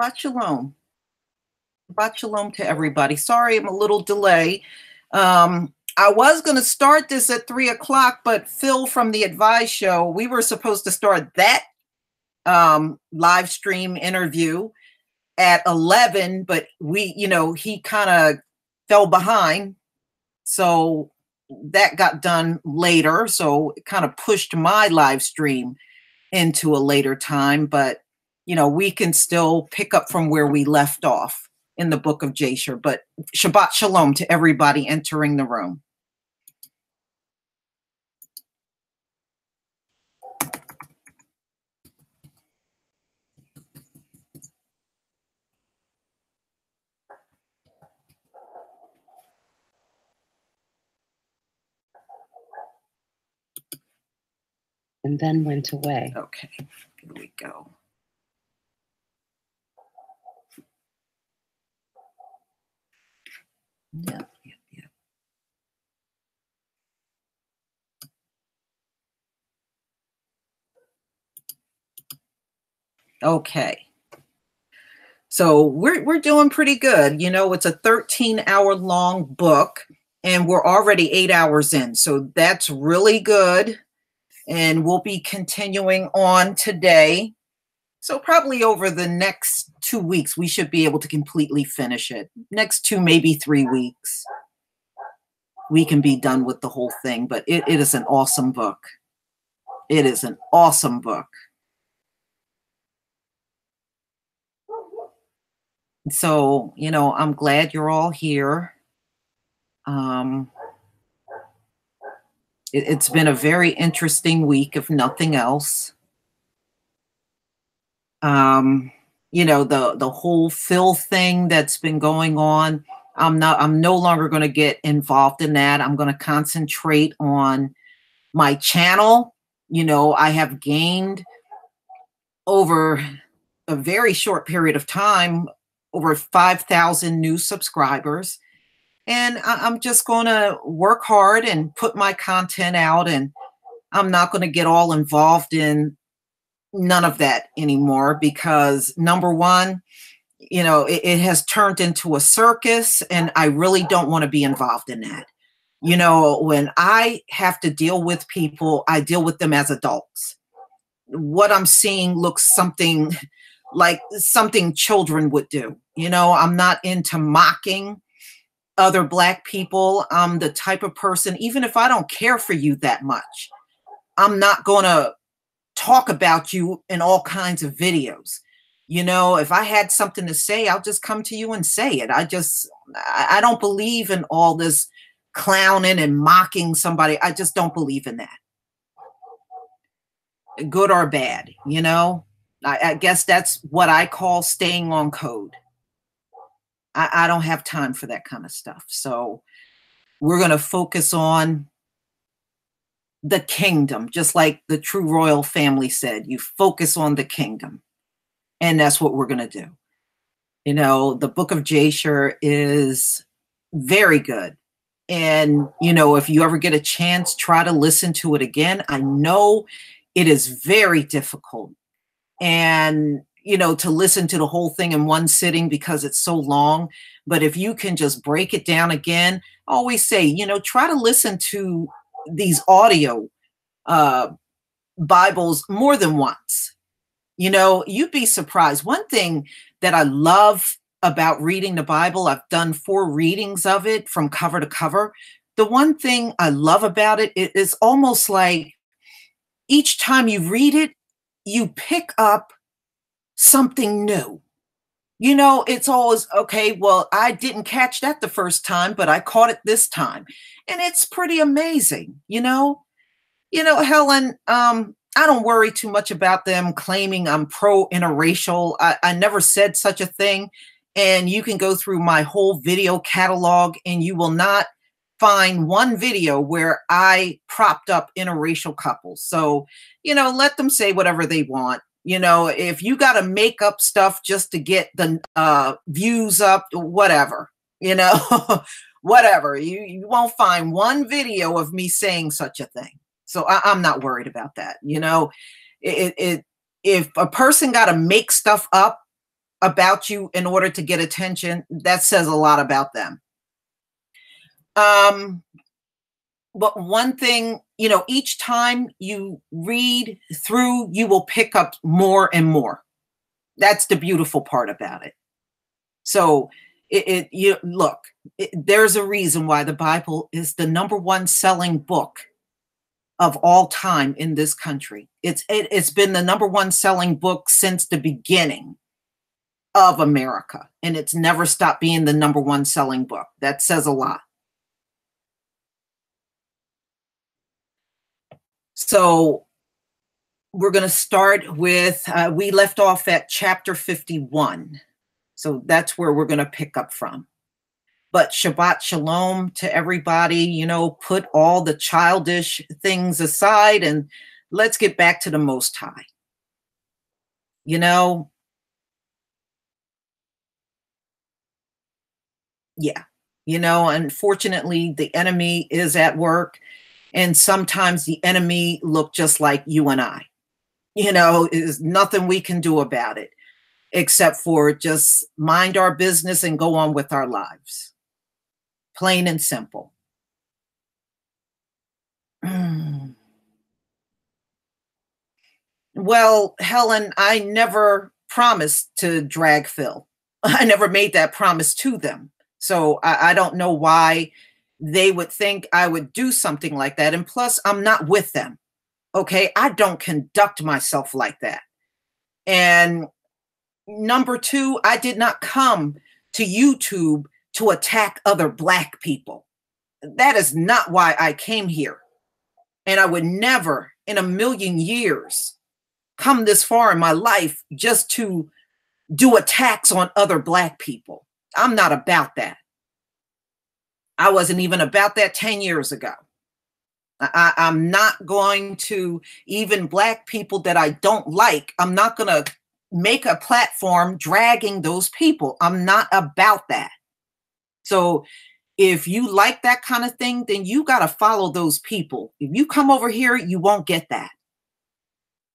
Shabbat shalom. Shabbat shalom to everybody. Sorry, I'm a little delay. I was going to start this at 3 o'clock, but Phil from the Advise Show, we were supposed to start that live stream interview at 11, but he kind of fell behind. So that got done later. So it kind of pushed my live stream into a later time, but we can still pick up from where we left off in the book of Jasher. But Shabbat shalom to everybody entering the room. And then went away. Okay, here we go. Yep. Okay. So we're doing pretty good. It's a 13-hour long book and we're already 8 hours in. So that's really good. And we'll be continuing on today. So probably over the next 2 weeks, we should be able to completely finish it. Next 2, maybe 3 weeks, we can be done with the whole thing. But it is an awesome book. It is an awesome book. So, I'm glad you're all here. It's been a very interesting week, if nothing else. The whole Phil thing that's been going on. I'm no longer going to get involved in that. I'm going to concentrate on my channel. I have gained over a very short period of time over 5,000 new subscribers. And I'm just going to work hard and put my content out. And I'm not going to get all involved in none of that anymore because, number one, it has turned into a circus and I really don't want to be involved in that. When I have to deal with people, I deal with them as adults. What I'm seeing looks something like something children would do. I'm not into mocking other Black people. I'm the type of person, even if I don't care for you that much, I'm not going to talk about you in all kinds of videos. If I had something to say, I'll just come to you and say it. I don't believe in all this clowning and mocking somebody. I just don't believe in that. Good or bad, I guess that's what I call staying on code. I don't have time for that kind of stuff. So we're going to focus on the kingdom, just like the true royal family said, you focus on the kingdom. And that's what we're going to do. The book of Jasher is very good. And, if you ever get a chance, try to listen to it again. I know it is very difficult. And to listen to the whole thing in one sitting because it's so long. But if you can just break it down again, I always say, try to listen to these audio Bibles more than once. You'd be surprised. One thing that I love about reading the Bible, I've done 4 readings of it from cover to cover. The one thing I love about it is almost like each time you read it, you pick up something new. It's always, okay, well, I didn't catch that the first time, but I caught it this time. And it's pretty amazing, Helen, I don't worry too much about them claiming I'm pro-interracial. I never said such a thing. And you can go through my whole video catalog and you will not find one video where I propped up interracial couples. So, let them say whatever they want. If you got to make up stuff just to get the views up, whatever, whatever. You won't find one video of me saying such a thing. So I'm not worried about that. If a person got to make stuff up, about you in order to get attention, that says a lot about them. But one thing, each time you read through, you will pick up more and more. That's the beautiful part about it. So there's a reason why the Bible is the #1 selling book of all time in this country. It's been the #1 selling book since the beginning of America, and it's never stopped being the #1 selling book. That says a lot. So we're going to start with, we left off at chapter 51. So that's where we're going to pick up from. But Shabbat Shalom to everybody, put all the childish things aside and let's get back to the Most High. Yeah. Unfortunately, the enemy is at work, and sometimes the enemy look just like you and I. There's nothing we can do about it except for just mind our business and go on with our lives. Plain and simple. Well, Helen, I never promised to drag Phil. I never made that promise to them. So I don't know why they would think I would do something like that. And plus, I'm not with them. Okay, I don't conduct myself like that. And number 2, I did not come to YouTube to attack other Black people. That is not why I came here. And I would never in a million years come this far in my life just to do attacks on other Black people. I'm not about that. I wasn't even about that 10 years ago. I'm not going to, even Black people that I don't like, I'm not going to make a platform dragging those people. I'm not about that. So if you like that kind of thing, then you got to follow those people. If you come over here, you won't get that.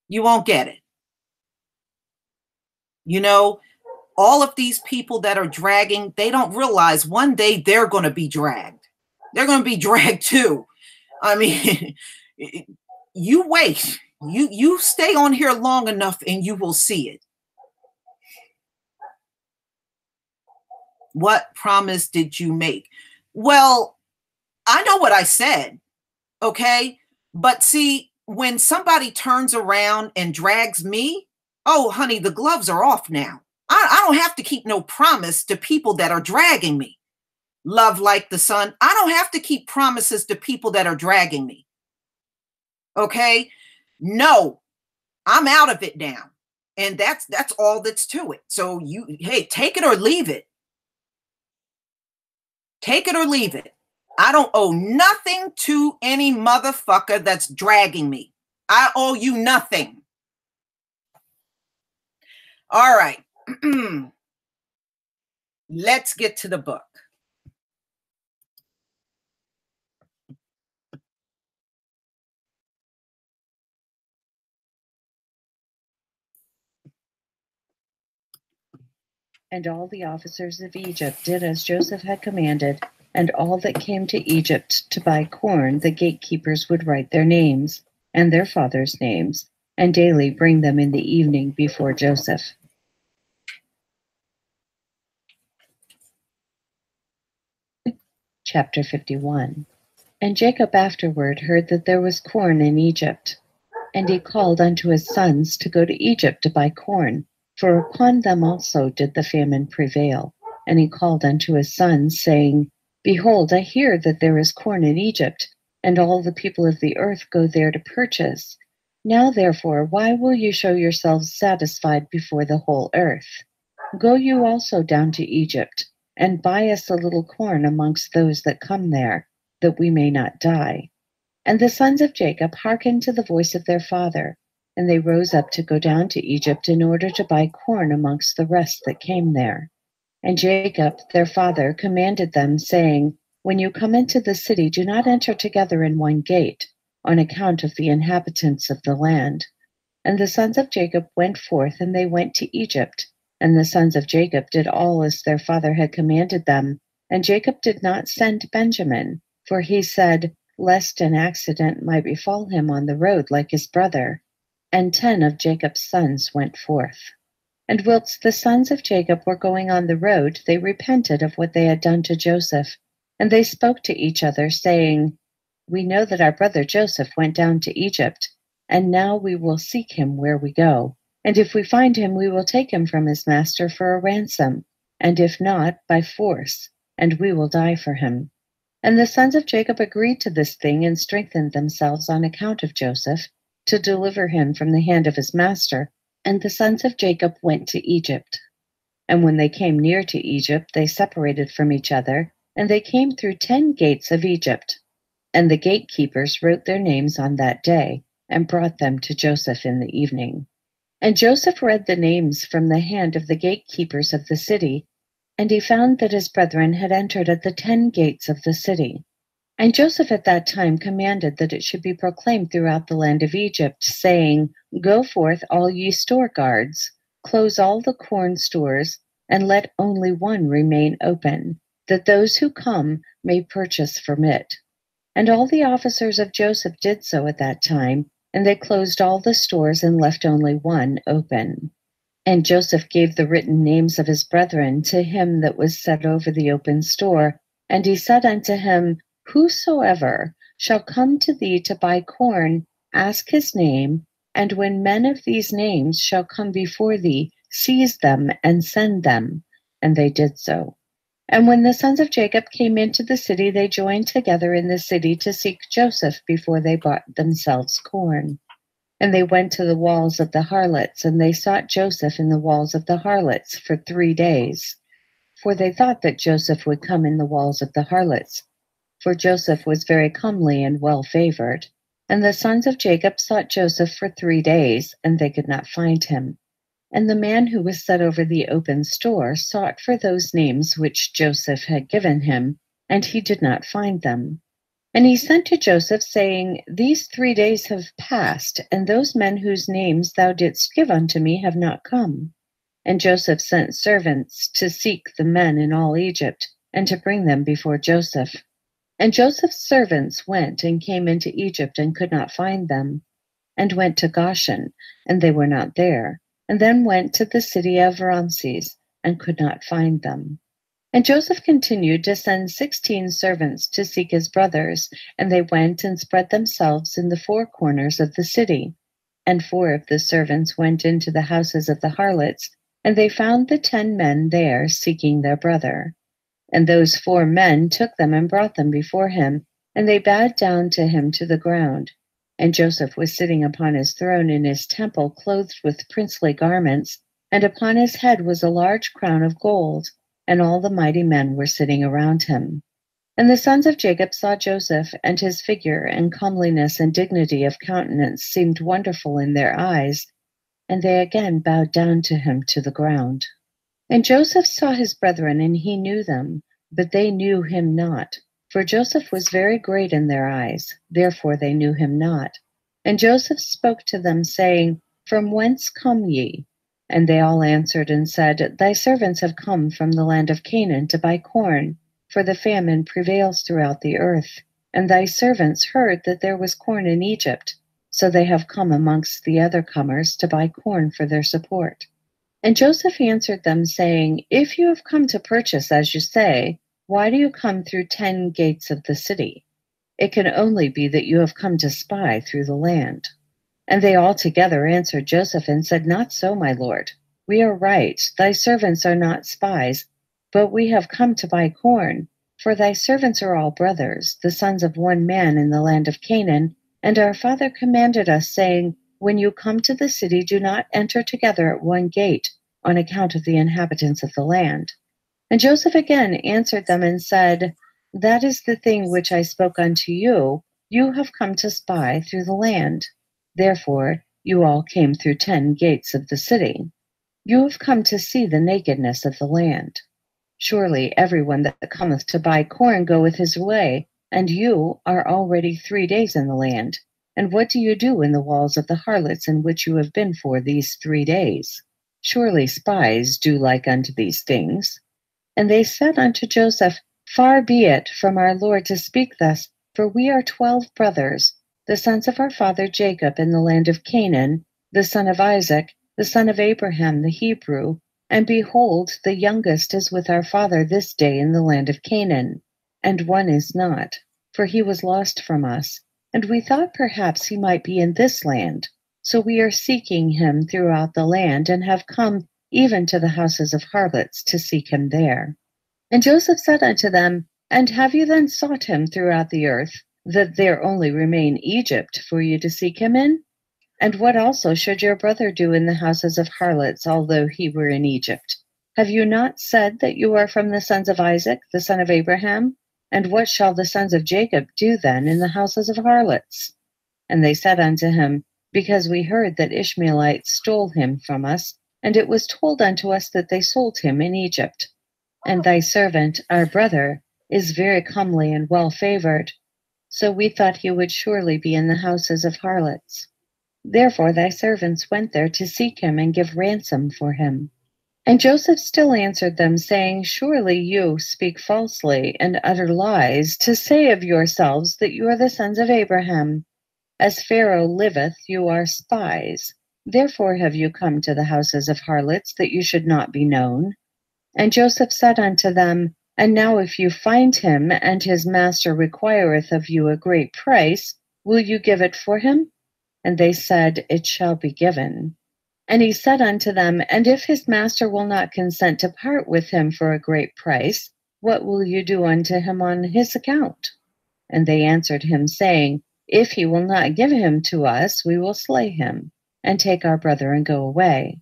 You won't get it. All of these people that are dragging, they don't realize one day they're going to be dragged. They're going to be dragged too. I mean, you wait. You stay on here long enough and you will see it. What promise did you make? Well, I know what I said, okay? But see, when somebody turns around and drags me, oh, honey, the gloves are off now. I don't have to keep no promise to people that are dragging me. Love like the sun. I don't have to keep promises to people that are dragging me. Okay? No, I'm out of it now. And that's all that's to it. So hey, take it or leave it. Take it or leave it. I don't owe nothing to any motherfucker that's dragging me. I owe you nothing. All right. Let's get to the book. And all the officers of Egypt did as Joseph had commanded, and all that came to Egypt to buy corn, the gatekeepers would write their names and their fathers' names, and daily bring them in the evening before Joseph. Chapter 51. And Jacob afterward heard that there was corn in Egypt. And he called unto his sons to go to Egypt to buy corn, for upon them also did the famine prevail. And he called unto his sons, saying, Behold, I hear that there is corn in Egypt, and all the people of the earth go there to purchase. Now therefore, why will you show yourselves satisfied before the whole earth? Go you also down to Egypt, and buy us a little corn amongst those that come there, that we may not die. And the sons of Jacob hearkened to the voice of their father, and they rose up to go down to Egypt in order to buy corn amongst the rest that came there. And Jacob, their father, commanded them, saying, When you come into the city, do not enter together in one gate, on account of the inhabitants of the land. And the sons of Jacob went forth, and they went to Egypt. And the sons of Jacob did all as their father had commanded them. And Jacob did not send Benjamin, for he said, lest an accident might befall him on the road like his brother. And 10 of Jacob's sons went forth. And whilst the sons of Jacob were going on the road, they repented of what they had done to Joseph. And they spoke to each other, saying, we know that our brother Joseph went down to Egypt, and now we will seek him where we go. And if we find him, we will take him from his master for a ransom, and if not, by force, and we will die for him. And the sons of Jacob agreed to this thing and strengthened themselves on account of Joseph, to deliver him from the hand of his master. And the sons of Jacob went to Egypt. And when they came near to Egypt, they separated from each other, and they came through 10 gates of Egypt. And the gatekeepers wrote their names on that day, and brought them to Joseph in the evening. And Joseph read the names from the hand of the gatekeepers of the city, and he found that his brethren had entered at the 10 gates of the city. And Joseph at that time commanded that it should be proclaimed throughout the land of Egypt, saying, go forth, all ye store guards, close all the corn stores, and let only one remain open, that those who come may purchase from it. And all the officers of Joseph did so at that time, and they closed all the stores and left only one open. And Joseph gave the written names of his brethren to him that was set over the open store. And he said unto him, whosoever shall come to thee to buy corn, ask his name, and when men of these names shall come before thee, seize them and send them. And they did so. And when the sons of Jacob came into the city, they joined together in the city to seek Joseph before they bought themselves corn. And they went to the walls of the harlots, and they sought Joseph in the walls of the harlots for 3 days. For they thought that Joseph would come in the walls of the harlots. For Joseph was very comely and well favored. And the sons of Jacob sought Joseph for 3 days, and they could not find him. And the man who was set over the open store sought for those names which Joseph had given him, and he did not find them. And he sent to Joseph, saying, these 3 days have passed, and those men whose names thou didst give unto me have not come. And Joseph sent servants to seek the men in all Egypt, and to bring them before Joseph. And Joseph's servants went and came into Egypt, and could not find them, and went to Goshen, and they were not there, and then went to the city of Ramses, and could not find them. And Joseph continued to send 16 servants to seek his brothers, and they went and spread themselves in the 4 corners of the city. And 4 of the servants went into the houses of the harlots, and they found the 10 men there seeking their brother. And those 4 men took them and brought them before him, and they bowed down to him to the ground. And Joseph was sitting upon his throne in his temple, clothed with princely garments, and upon his head was a large crown of gold, and all the mighty men were sitting around him. And the sons of Jacob saw Joseph, and his figure and comeliness and dignity of countenance seemed wonderful in their eyes, and they again bowed down to him to the ground. And Joseph saw his brethren, and he knew them, but they knew him not. For Joseph was very great in their eyes, therefore they knew him not. And Joseph spoke to them, saying, from whence come ye? And they all answered and said, thy servants have come from the land of Canaan to buy corn, for the famine prevails throughout the earth. And thy servants heard that there was corn in Egypt, so they have come amongst the other comers to buy corn for their support. And Joseph answered them, saying, if you have come to purchase, as you say, why do you come through 10 gates of the city? It can only be that you have come to spy through the land. And they all together answered Joseph and said, not so, my lord. We are right. Thy servants are not spies, but we have come to buy corn. For thy servants are all brothers, the sons of one man in the land of Canaan. And our father commanded us, saying, when you come to the city, do not enter together at one gate, on account of the inhabitants of the land. And Joseph again answered them and said, that is the thing which I spoke unto you. You have come to spy through the land. Therefore you all came through 10 gates of the city. You have come to see the nakedness of the land. Surely everyone that cometh to buy corn goeth his way, and you are already 3 days in the land. And what do you do in the walls of the harlots in which you have been for these 3 days? Surely spies do like unto these things. And they said unto Joseph, Far be it from our Lord to speak thus, for we are 12 brothers, the sons of our father Jacob in the land of Canaan, the son of Isaac, the son of Abraham the Hebrew, and behold, the youngest is with our father this day in the land of Canaan, and one is not, for he was lost from us, and we thought perhaps he might be in this land. So we are seeking him throughout the land, and have come even to the houses of harlots to seek him there. And Joseph said unto them, And have you then sought him throughout the earth, that there only remain Egypt for you to seek him in? And what also should your brother do in the houses of harlots, although he were in Egypt? Have you not said that you are from the sons of Isaac, the son of Abraham? And what shall the sons of Jacob do then in the houses of harlots? And they said unto him, Because we heard that Ishmaelites stole him from us, and it was told unto us that they sold him in Egypt. And thy servant, our brother, is very comely and well favored. So we thought he would surely be in the houses of harlots. Therefore thy servants went there to seek him and give ransom for him. And Joseph still answered them, saying, Surely you speak falsely and utter lies to say of yourselves that you are the sons of Abraham. As Pharaoh liveth, you are spies. Therefore have you come to the houses of harlots, that you should not be known. And Joseph said unto them, And now if you find him, and his master requireth of you a great price, will you give it for him? And they said, It shall be given. And he said unto them, And if his master will not consent to part with him for a great price, what will you do unto him on his account? And they answered him, saying, If he will not give him to us, we will slay him, and take our brother and go away.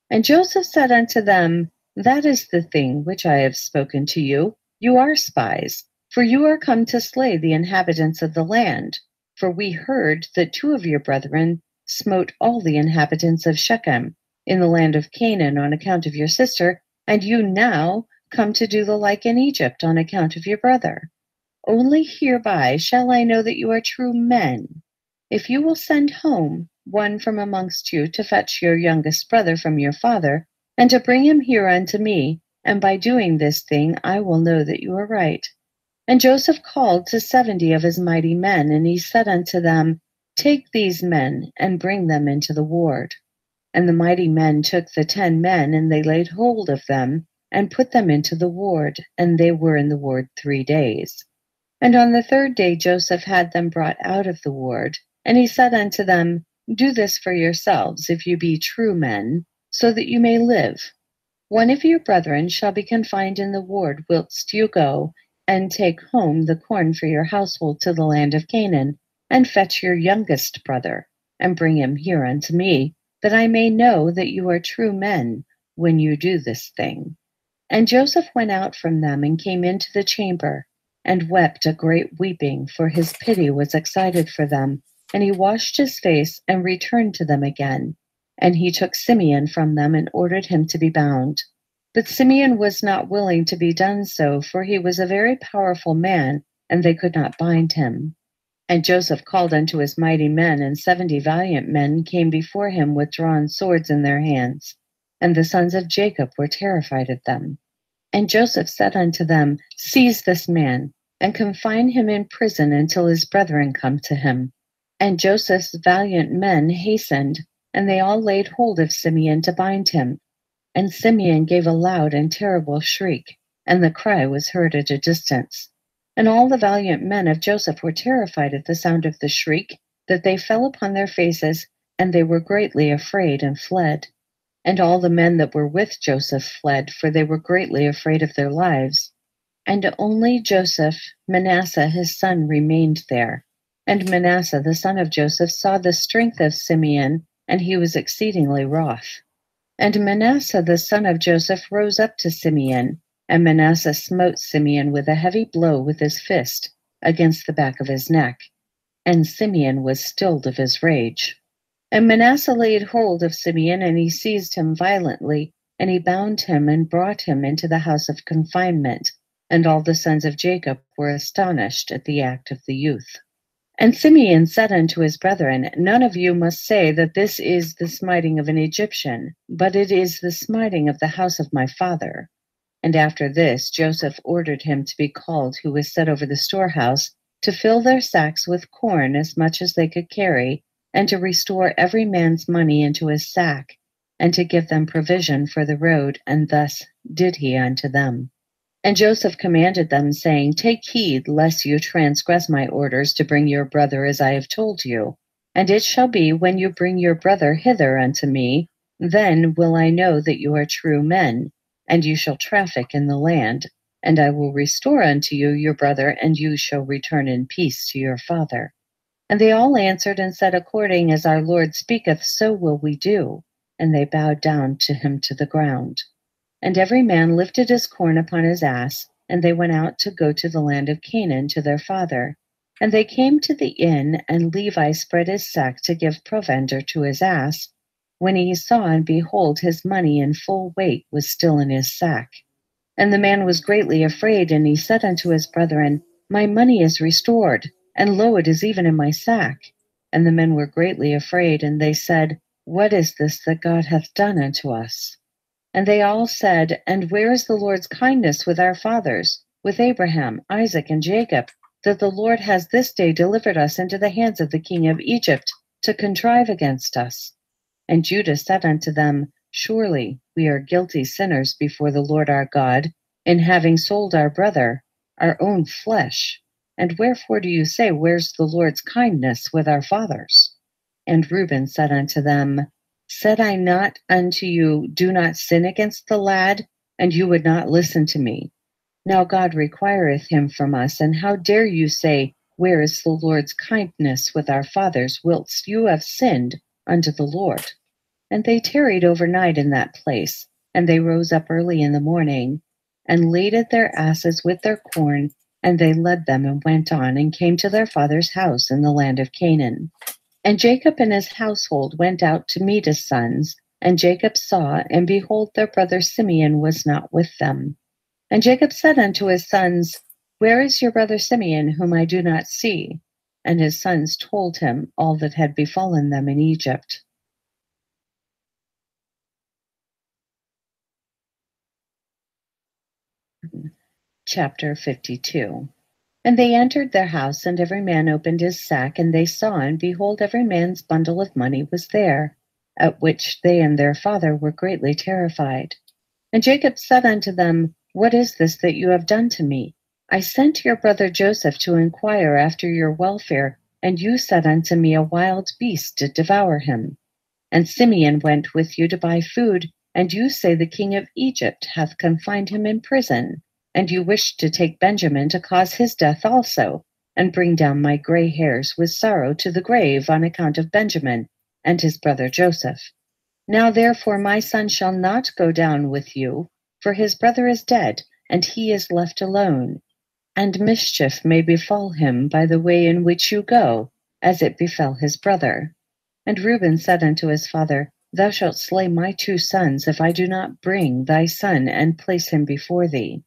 And Joseph said unto them, That is the thing which I have spoken to you. You are spies, for you are come to slay the inhabitants of the land. For we heard that 2 of your brethren smote all the inhabitants of Shechem in the land of Canaan on account of your sister, and you now come to do the like in Egypt on account of your brother. Only hereby shall I know that you are true men. If you will send home one from amongst you to fetch your youngest brother from your father, and to bring him here unto me, and by doing this thing I will know that you are right. And Joseph called to 70 of his mighty men, and he said unto them, Take these men, and bring them into the ward. And the mighty men took the 10 men, and they laid hold of them, and put them into the ward, and they were in the ward 3 days. And on the 3rd day Joseph had them brought out of the ward, and he said unto them, Do this for yourselves, if you be true men, so that you may live. One of your brethren shall be confined in the ward whilst you go, and take home the corn for your household to the land of Canaan, and fetch your youngest brother, and bring him here unto me, that I may know that you are true men when you do this thing. And Joseph went out from them, and came into the chamber, and wept a great weeping, for his pity was excited for them. And he washed his face, and returned to them again. And he took Simeon from them, and ordered him to be bound. But Simeon was not willing to be done so, for he was a very powerful man, and they could not bind him. And Joseph called unto his mighty men, and 70 valiant men came before him with drawn swords in their hands. And the sons of Jacob were terrified at them. And Joseph said unto them, Seize this man, and confine him in prison until his brethren come to him. And Joseph's valiant men hastened, and they all laid hold of Simeon to bind him. And Simeon gave a loud and terrible shriek, and the cry was heard at a distance. And all the valiant men of Joseph were terrified at the sound of the shriek, that they fell upon their faces, and they were greatly afraid and fled. And all the men that were with Joseph fled, for they were greatly afraid of their lives. And only Joseph, Manasseh his son, remained there. And Manasseh the son of Joseph saw the strength of Simeon, and he was exceedingly wroth. And Manasseh the son of Joseph rose up to Simeon, and Manasseh smote Simeon with a heavy blow with his fist against the back of his neck. And Simeon was stilled of his rage. And Manasseh laid hold of Simeon, and he seized him violently, and he bound him and brought him into the house of confinement. And all the sons of Jacob were astonished at the act of the youth. And Simeon said unto his brethren, None of you must say that this is the smiting of an Egyptian, but it is the smiting of the house of my father. And after this Joseph ordered him to be called, who was set over the storehouse, to fill their sacks with corn as much as they could carry, and to restore every man's money into his sack, and to give them provision for the road, and thus did he unto them. And Joseph commanded them, saying, Take heed lest you transgress my orders to bring your brother as I have told you. And it shall be, when you bring your brother hither unto me, then will I know that you are true men, and you shall traffic in the land. And I will restore unto you your brother, and you shall return in peace to your father. And they all answered and said, According as our Lord speaketh, so will we do. And they bowed down to him to the ground. And every man lifted his corn upon his ass, and they went out to go to the land of Canaan to their father. And they came to the inn, and Levi spread his sack to give provender to his ass, when he saw, and behold, his money in full weight was still in his sack. And the man was greatly afraid, and he said unto his brethren, My money is restored, and lo, it is even in my sack. And the men were greatly afraid, and they said, What is this that God hath done unto us? And they all said, And where is the Lord's kindness with our fathers, with Abraham, Isaac, and Jacob, that the Lord has this day delivered us into the hands of the king of Egypt, to contrive against us? And Judah said unto them, Surely we are guilty sinners before the Lord our God, in having sold our brother, our own flesh. And wherefore do you say, Where's the Lord's kindness with our fathers? And Reuben said unto them, Said I not unto you, Do not sin against the lad? And you would not listen to me. Now God requireth him from us, and how dare you say, Where is the Lord's kindness with our fathers, whilst you have sinned unto the Lord? And they tarried overnight in that place, and they rose up early in the morning, and laded their asses with their corn, and they led them and went on, and came to their father's house in the land of Canaan. And Jacob and his household went out to meet his sons, and Jacob saw, and behold, their brother Simeon was not with them. And Jacob said unto his sons, Where is your brother Simeon, whom I do not see? And his sons told him all that had befallen them in Egypt. Chapter 52. And they entered their house, and every man opened his sack, and they saw, and behold, every man's bundle of money was there, at which they and their father were greatly terrified. And Jacob said unto them, What is this that you have done to me? I sent your brother Joseph to inquire after your welfare, and you said unto me, A wild beast did devour him. And Simeon went with you to buy food, and you say the king of Egypt hath confined him in prison. And you wished to take Benjamin to cause his death also, and bring down my gray hairs with sorrow to the grave on account of Benjamin and his brother Joseph. Now therefore my son shall not go down with you, for his brother is dead, and he is left alone. And mischief may befall him by the way in which you go, as it befell his brother. And Reuben said unto his father, Thou shalt slay my 2 sons, if I do not bring thy son and place him before thee.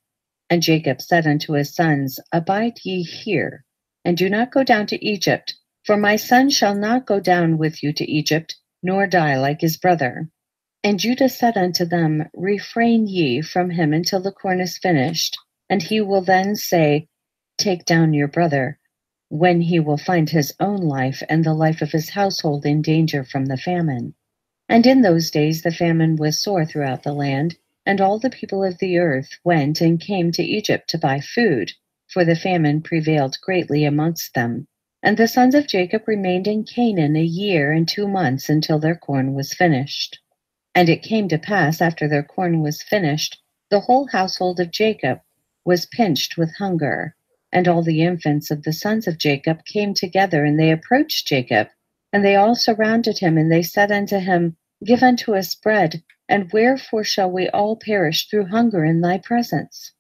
And Jacob said unto his sons, Abide ye here, and do not go down to Egypt, for my son shall not go down with you to Egypt, nor die like his brother. And Judah said unto them, Refrain ye from him until the corn is finished, and he will then say, Take down your brother, when he will find his own life and the life of his household in danger from the famine. And in those days the famine was sore throughout the land, and all the people of the earth went and came to Egypt to buy food, for the famine prevailed greatly amongst them. And the sons of Jacob remained in Canaan 1 year and 2 months until their corn was finished. And it came to pass, after their corn was finished, the whole household of Jacob was pinched with hunger. And all the infants of the sons of Jacob came together, and they approached Jacob, and they all surrounded him, and they said unto him, Give unto us bread, and wherefore shall we all perish through hunger in thy presence?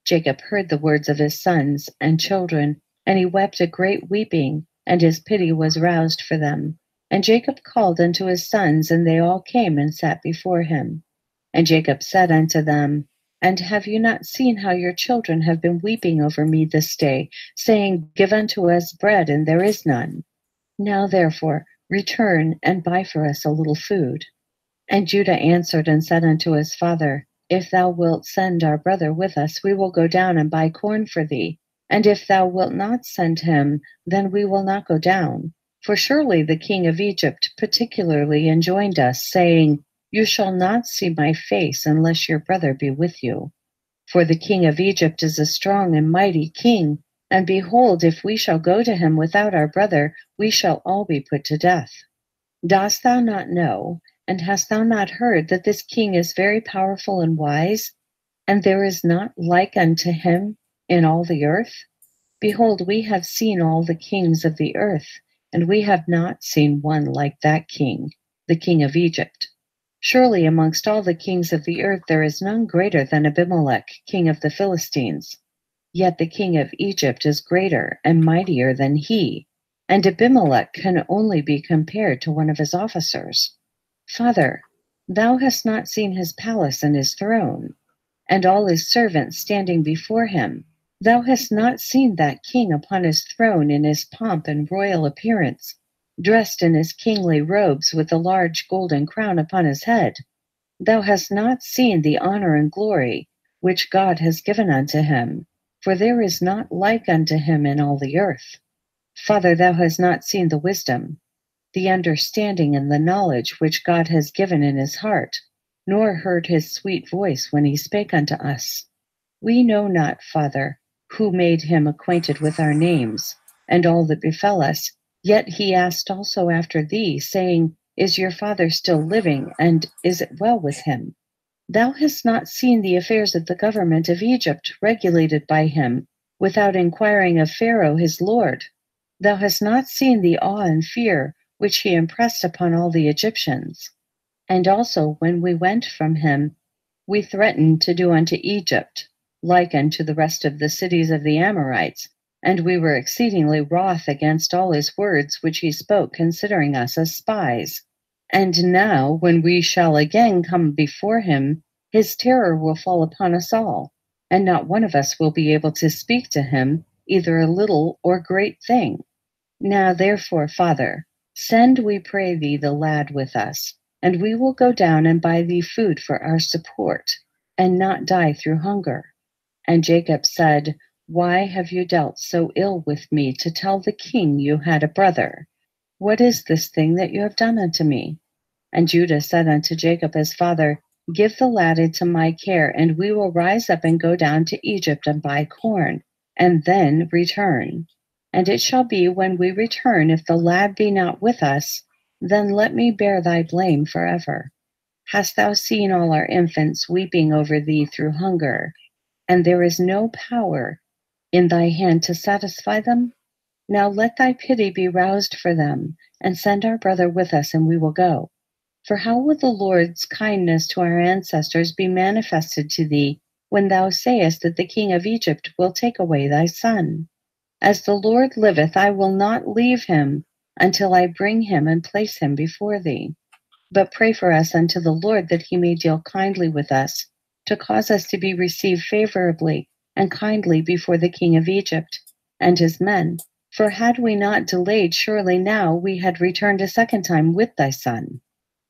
Jacob heard the words of his sons and children, and he wept a great weeping, and his pity was roused for them. And Jacob called unto his sons, and they all came and sat before him. And Jacob said unto them, And have you not seen how your children have been weeping over me this day, saying, Give unto us bread, and there is none? Now therefore return and buy for us a little food. And Judah answered and said unto his father, If thou wilt send our brother with us, we will go down and buy corn for thee. And if thou wilt not send him, then we will not go down. For surely the king of Egypt particularly enjoined us, saying, You shall not see my face unless your brother be with you. For the king of Egypt is a strong and mighty king, and behold, if we shall go to him without our brother, we shall all be put to death. Dost thou not know, and hast thou not heard, that this king is very powerful and wise, and there is not like unto him in all the earth? Behold, we have seen all the kings of the earth, and we have not seen one like that king, the king of Egypt. Surely amongst all the kings of the earth there is none greater than Abimelech, king of the Philistines. Yet the king of Egypt is greater and mightier than he, and Abimelech can only be compared to one of his officers. Father, thou hast not seen his palace and his throne, and all his servants standing before him. Thou hast not seen that king upon his throne in his pomp and royal appearance, dressed in his kingly robes with a large golden crown upon his head. Thou hast not seen the honor and glory which God has given unto him, for there is not like unto him in all the earth. Father, thou hast not seen the wisdom, the understanding, and the knowledge which God has given in his heart, nor heard his sweet voice when he spake unto us. We know not, Father, who made him acquainted with our names, and all that befell us. Yet he asked also after thee, saying, Is your father still living, and is it well with him? Thou hast not seen the affairs of the government of Egypt regulated by him, without inquiring of Pharaoh his lord. Thou hast not seen the awe and fear which he impressed upon all the Egyptians. And also when we went from him, we threatened to do unto Egypt, like unto the rest of the cities of the Amorites, and we were exceedingly wroth against all his words which he spoke, considering us as spies. And now, when we shall again come before him, his terror will fall upon us all, and not one of us will be able to speak to him, either a little or great thing. Now therefore, Father, send, we pray thee, the lad with us, and we will go down and buy thee food for our support, and not die through hunger. And Jacob said, Why have you dealt so ill with me, to tell the king you had a brother? What is this thing that you have done unto me? And Judah said unto Jacob his father, Give the lad into my care, and we will rise up and go down to Egypt and buy corn, and then return. And it shall be, when we return, if the lad be not with us, then let me bear thy blame forever. Hast thou seen all our infants weeping over thee through hunger, and there is no power in thy hand to satisfy them? Now let thy pity be roused for them, and send our brother with us, and we will go. For how will the Lord's kindness to our ancestors be manifested to thee, when thou sayest that the king of Egypt will take away thy son? As the Lord liveth, I will not leave him until I bring him and place him before thee. But pray for us unto the Lord, that he may deal kindly with us, to cause us to be received favorably and kindly before the king of Egypt and his men. For had we not delayed, surely now we had returned a second time with thy son.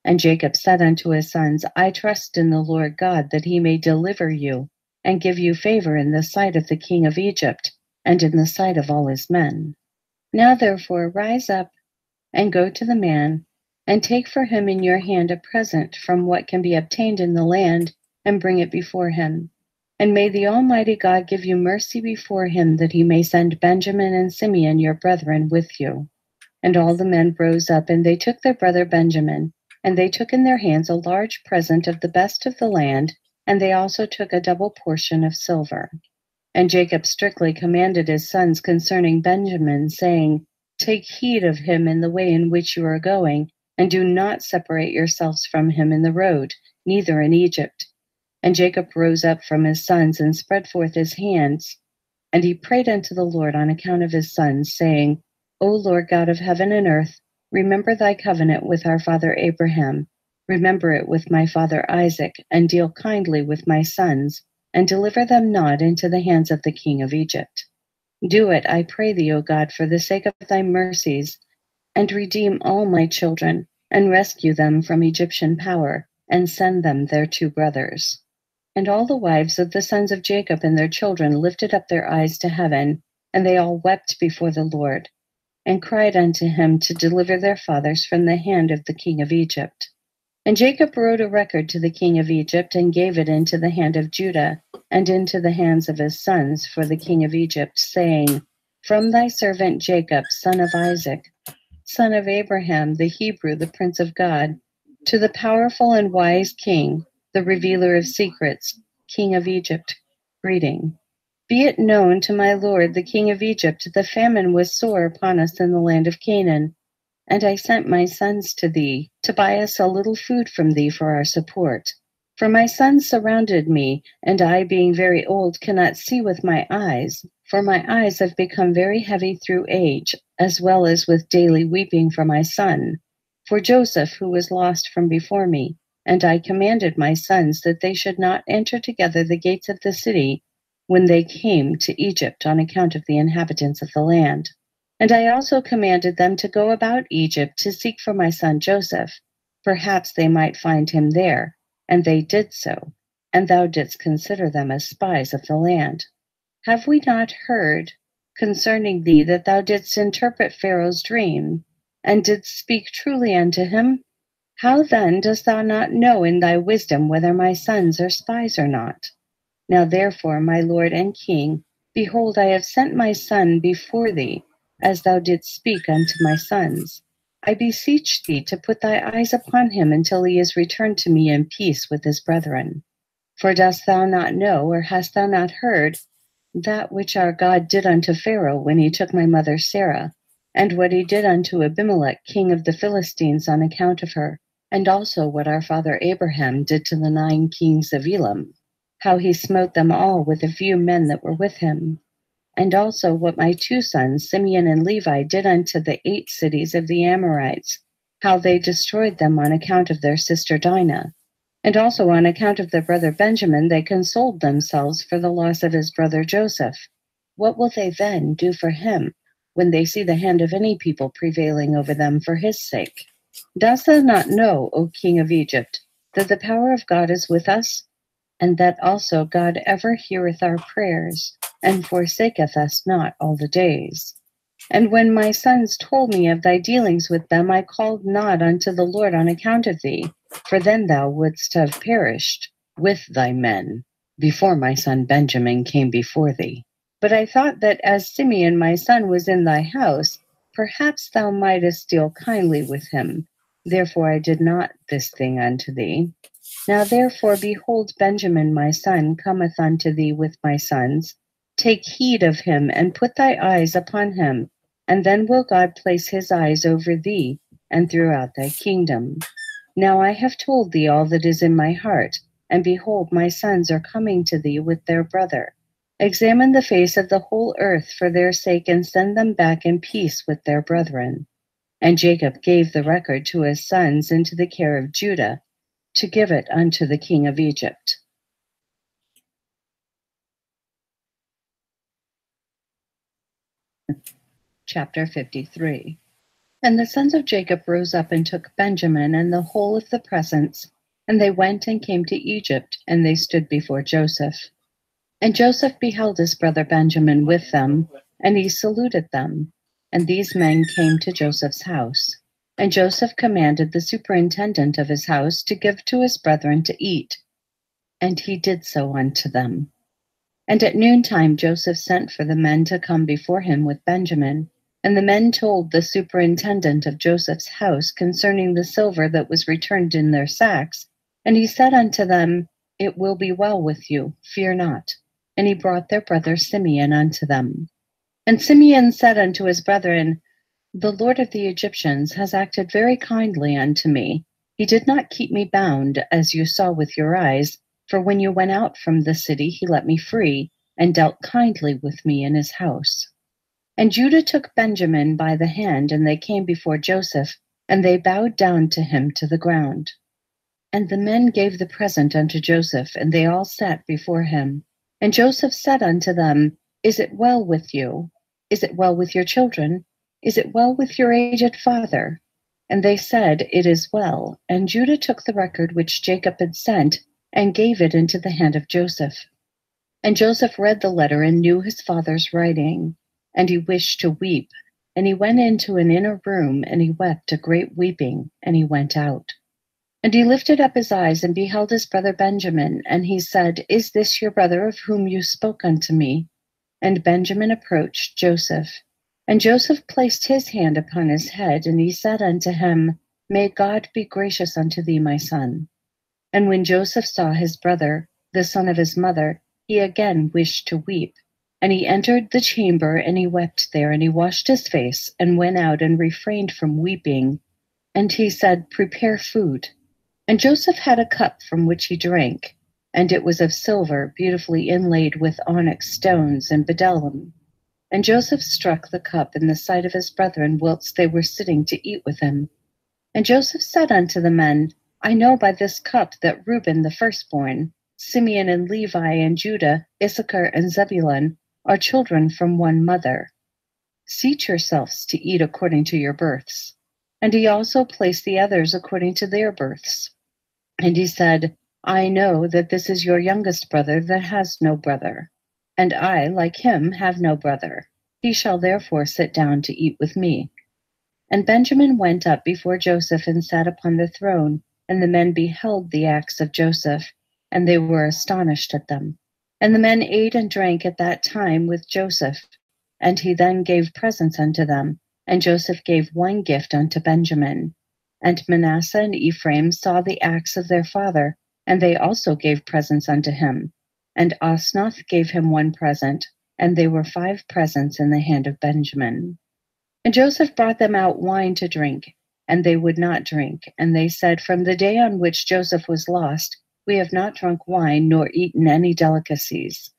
And Jacob said unto his sons, I trust in the Lord God, that he may deliver you and give you favor in the sight of the king of Egypt and in the sight of all his men. Now therefore rise up and go to the man, and take for him in your hand a present from what can be obtained in the land, and bring it before him. And may the Almighty God give you mercy before him, that he may send Benjamin and Simeon your brethren with you. And all the men rose up, and they took their brother Benjamin, and they took in their hands a large present of the best of the land, and they also took a double portion of silver. And Jacob strictly commanded his sons concerning Benjamin, saying, Take heed of him in the way in which you are going, and do not separate yourselves from him in the road, neither in Egypt. And Jacob rose up from his sons and spread forth his hands, and he prayed unto the Lord on account of his sons, saying, O Lord God of heaven and earth, remember thy covenant with our father Abraham. Remember it with my father Isaac, and deal kindly with my sons, and deliver them not into the hands of the king of Egypt. Do it, I pray thee, O God, for the sake of thy mercies, and redeem all my children, and rescue them from Egyptian power, and send them their two brothers. And all the wives of the sons of Jacob and their children lifted up their eyes to heaven, and they all wept before the Lord, and cried unto him to deliver their fathers from the hand of the king of Egypt. And Jacob wrote a record to the king of Egypt, and gave it into the hand of Judah, and into the hands of his sons for the king of Egypt, saying, From thy servant Jacob, son of Isaac, son of Abraham, the Hebrew, the prince of God, to the powerful and wise king, the revealer of secrets, king of Egypt, greeting. Be it known to my lord, the king of Egypt, the famine was sore upon us in the land of Canaan, and I sent my sons to thee, to buy us a little food from thee for our support. For my sons surrounded me, and I, being very old, cannot see with my eyes, for my eyes have become very heavy through age, as well as with daily weeping for my son, for Joseph, who was lost from before me. And I commanded my sons that they should not enter together the gates of the city when they came to Egypt on account of the inhabitants of the land. And I also commanded them to go about Egypt to seek for my son Joseph. Perhaps they might find him there. And they did so. And thou didst consider them as spies of the land. Have we not heard concerning thee that thou didst interpret Pharaoh's dream, and didst speak truly unto him? How then dost thou not know in thy wisdom whether my sons are spies or not? Now therefore, my lord and king, behold, I have sent my son before thee, as thou didst speak unto my sons. I beseech thee to put thy eyes upon him until he is returned to me in peace with his brethren. For dost thou not know, or hast thou not heard, that which our God did unto Pharaoh when he took my mother Sarah, and what he did unto Abimelech, king of the Philistines, on account of her, and also what our father Abraham did to the 9 kings of Elam, how he smote them all with a few men that were with him, and also what my 2 sons, Simeon and Levi, did unto the 8 cities of the Amorites, how they destroyed them on account of their sister Dinah. And also on account of their brother Benjamin, they consoled themselves for the loss of his brother Joseph. What will they then do for him when they see the hand of any people prevailing over them for his sake? Dost thou not know, O king of Egypt, that the power of God is with us, and that also God ever heareth our prayers, and forsaketh us not all the days? And when my sons told me of thy dealings with them, I called not unto the Lord on account of thee, for then thou wouldst have perished with thy men before my son Benjamin came before thee. But I thought that as Simeon my son was in thy house, perhaps thou mightest deal kindly with him. Therefore I did not this thing unto thee. Now therefore, behold, Benjamin my son cometh unto thee with my sons. Take heed of him, and put thy eyes upon him, and then will God place his eyes over thee, and throughout thy kingdom. Now I have told thee all that is in my heart, and behold, my sons are coming to thee with their brother. Examine the face of the whole earth for their sake, and send them back in peace with their brethren. And Jacob gave the record to his sons into the care of Judah, to give it unto the king of Egypt. Chapter 53. And the sons of Jacob rose up and took Benjamin and the whole of the presents, and they went and came to Egypt, and they stood before Joseph. And Joseph beheld his brother Benjamin with them, and he saluted them. And these men came to Joseph's house. And Joseph commanded the superintendent of his house to give to his brethren to eat. And he did so unto them. And at noontime Joseph sent for the men to come before him with Benjamin. And the men told the superintendent of Joseph's house concerning the silver that was returned in their sacks. And he said unto them, It will be well with you, fear not. And he brought their brother Simeon unto them. And Simeon said unto his brethren, The Lord of the Egyptians has acted very kindly unto me. He did not keep me bound, as you saw with your eyes, for when you went out from the city he let me free, and dealt kindly with me in his house. And Judah took Benjamin by the hand, and they came before Joseph, and they bowed down to him to the ground. And the men gave the present unto Joseph, and they all sat before him. And Joseph said unto them, Is it well with you? Is it well with your children? Is it well with your aged father? And they said, It is well. And Judah took the record which Jacob had sent, and gave it into the hand of Joseph. And Joseph read the letter and knew his father's writing. And he wished to weep. And he went into an inner room, and he wept a great weeping, and he went out. And he lifted up his eyes and beheld his brother Benjamin, and he said, Is this your brother of whom you spoke unto me? And Benjamin approached Joseph. And Joseph placed his hand upon his head, and he said unto him, May God be gracious unto thee, my son. And when Joseph saw his brother, the son of his mother, he again wished to weep. And he entered the chamber, and he wept there, and he washed his face, and went out, and refrained from weeping. And he said, Prepare food. And Joseph had a cup from which he drank, and it was of silver, beautifully inlaid with onyx stones and bdellium. And Joseph struck the cup in the sight of his brethren whilst they were sitting to eat with him. And Joseph said unto the men, I know by this cup that Reuben the firstborn, Simeon and Levi and Judah, Issachar and Zebulun, are children from one mother. Seat yourselves to eat according to your births. And he also placed the others according to their births. And he said, I know that this is your youngest brother that has no brother, and I, like him, have no brother. He shall therefore sit down to eat with me. And Benjamin went up before Joseph and sat upon the throne, and the men beheld the acts of Joseph, and they were astonished at them. And the men ate and drank at that time with Joseph, and he then gave presents unto them, and Joseph gave one gift unto Benjamin. And Manasseh and Ephraim saw the acts of their father, and they also gave presents unto him. And Osnath gave him one present, and they were 5 presents in the hand of Benjamin. And Joseph brought them out wine to drink, and they would not drink. And they said, From the day on which Joseph was lost, we have not drunk wine, nor eaten any delicacies.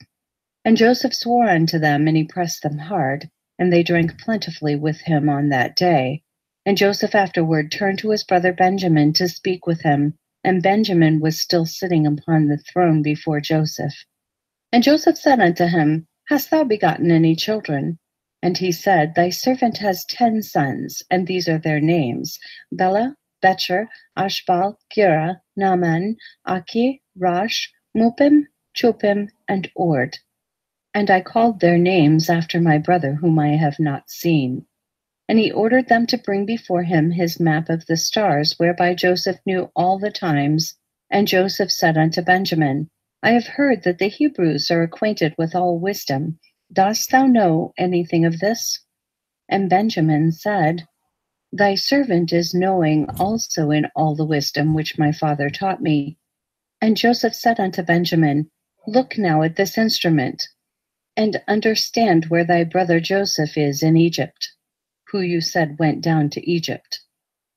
And Joseph swore unto them, and he pressed them hard, and they drank plentifully with him on that day. And Joseph afterward turned to his brother Benjamin to speak with him, and Benjamin was still sitting upon the throne before Joseph. And Joseph said unto him, Hast thou begotten any children? And he said, Thy servant has 10 sons, and these are their names, Bela, Becher, Ashbal, Gera, Naaman, Aki, Rosh, Mupim, Chupim, and Ord. And I called their names after my brother whom I have not seen. And he ordered them to bring before him his map of the stars, whereby Joseph knew all the times. And Joseph said unto Benjamin, I have heard that the Hebrews are acquainted with all wisdom. Dost thou know anything of this? And Benjamin said, Thy servant is knowing also in all the wisdom which my father taught me. And Joseph said unto Benjamin, Look now at this instrument, and understand where thy brother Joseph is in Egypt, who you said went down to Egypt.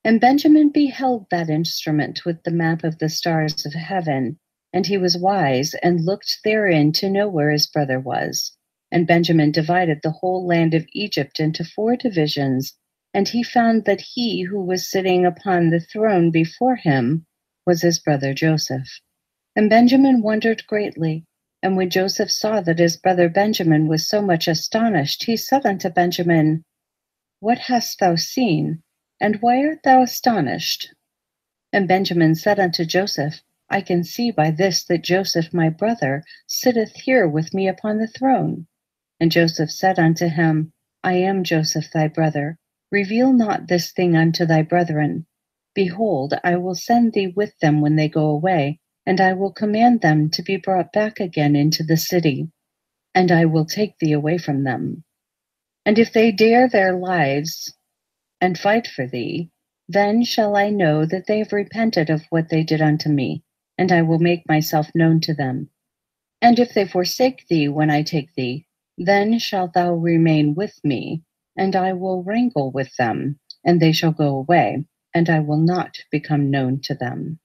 And Benjamin beheld that instrument with the map of the stars of heaven, and he was wise, and looked therein to know where his brother was. And Benjamin divided the whole land of Egypt into 4 divisions, and he found that he who was sitting upon the throne before him was his brother Joseph. And Benjamin wondered greatly. And when Joseph saw that his brother Benjamin was so much astonished, he said unto Benjamin, What hast thou seen, and why art thou astonished? And Benjamin said unto Joseph, I can see by this that Joseph my brother sitteth here with me upon the throne. And Joseph said unto him, I am Joseph thy brother. Reveal not this thing unto thy brethren. Behold, I will send thee with them when they go away, and I will command them to be brought back again into the city, and I will take thee away from them. And if they dare their lives and fight for thee, then shall I know that they have repented of what they did unto me, and I will make myself known to them. And if they forsake thee when I take thee, then shalt thou remain with me, and I will wrangle with them, and they shall go away, and I will not become known to them.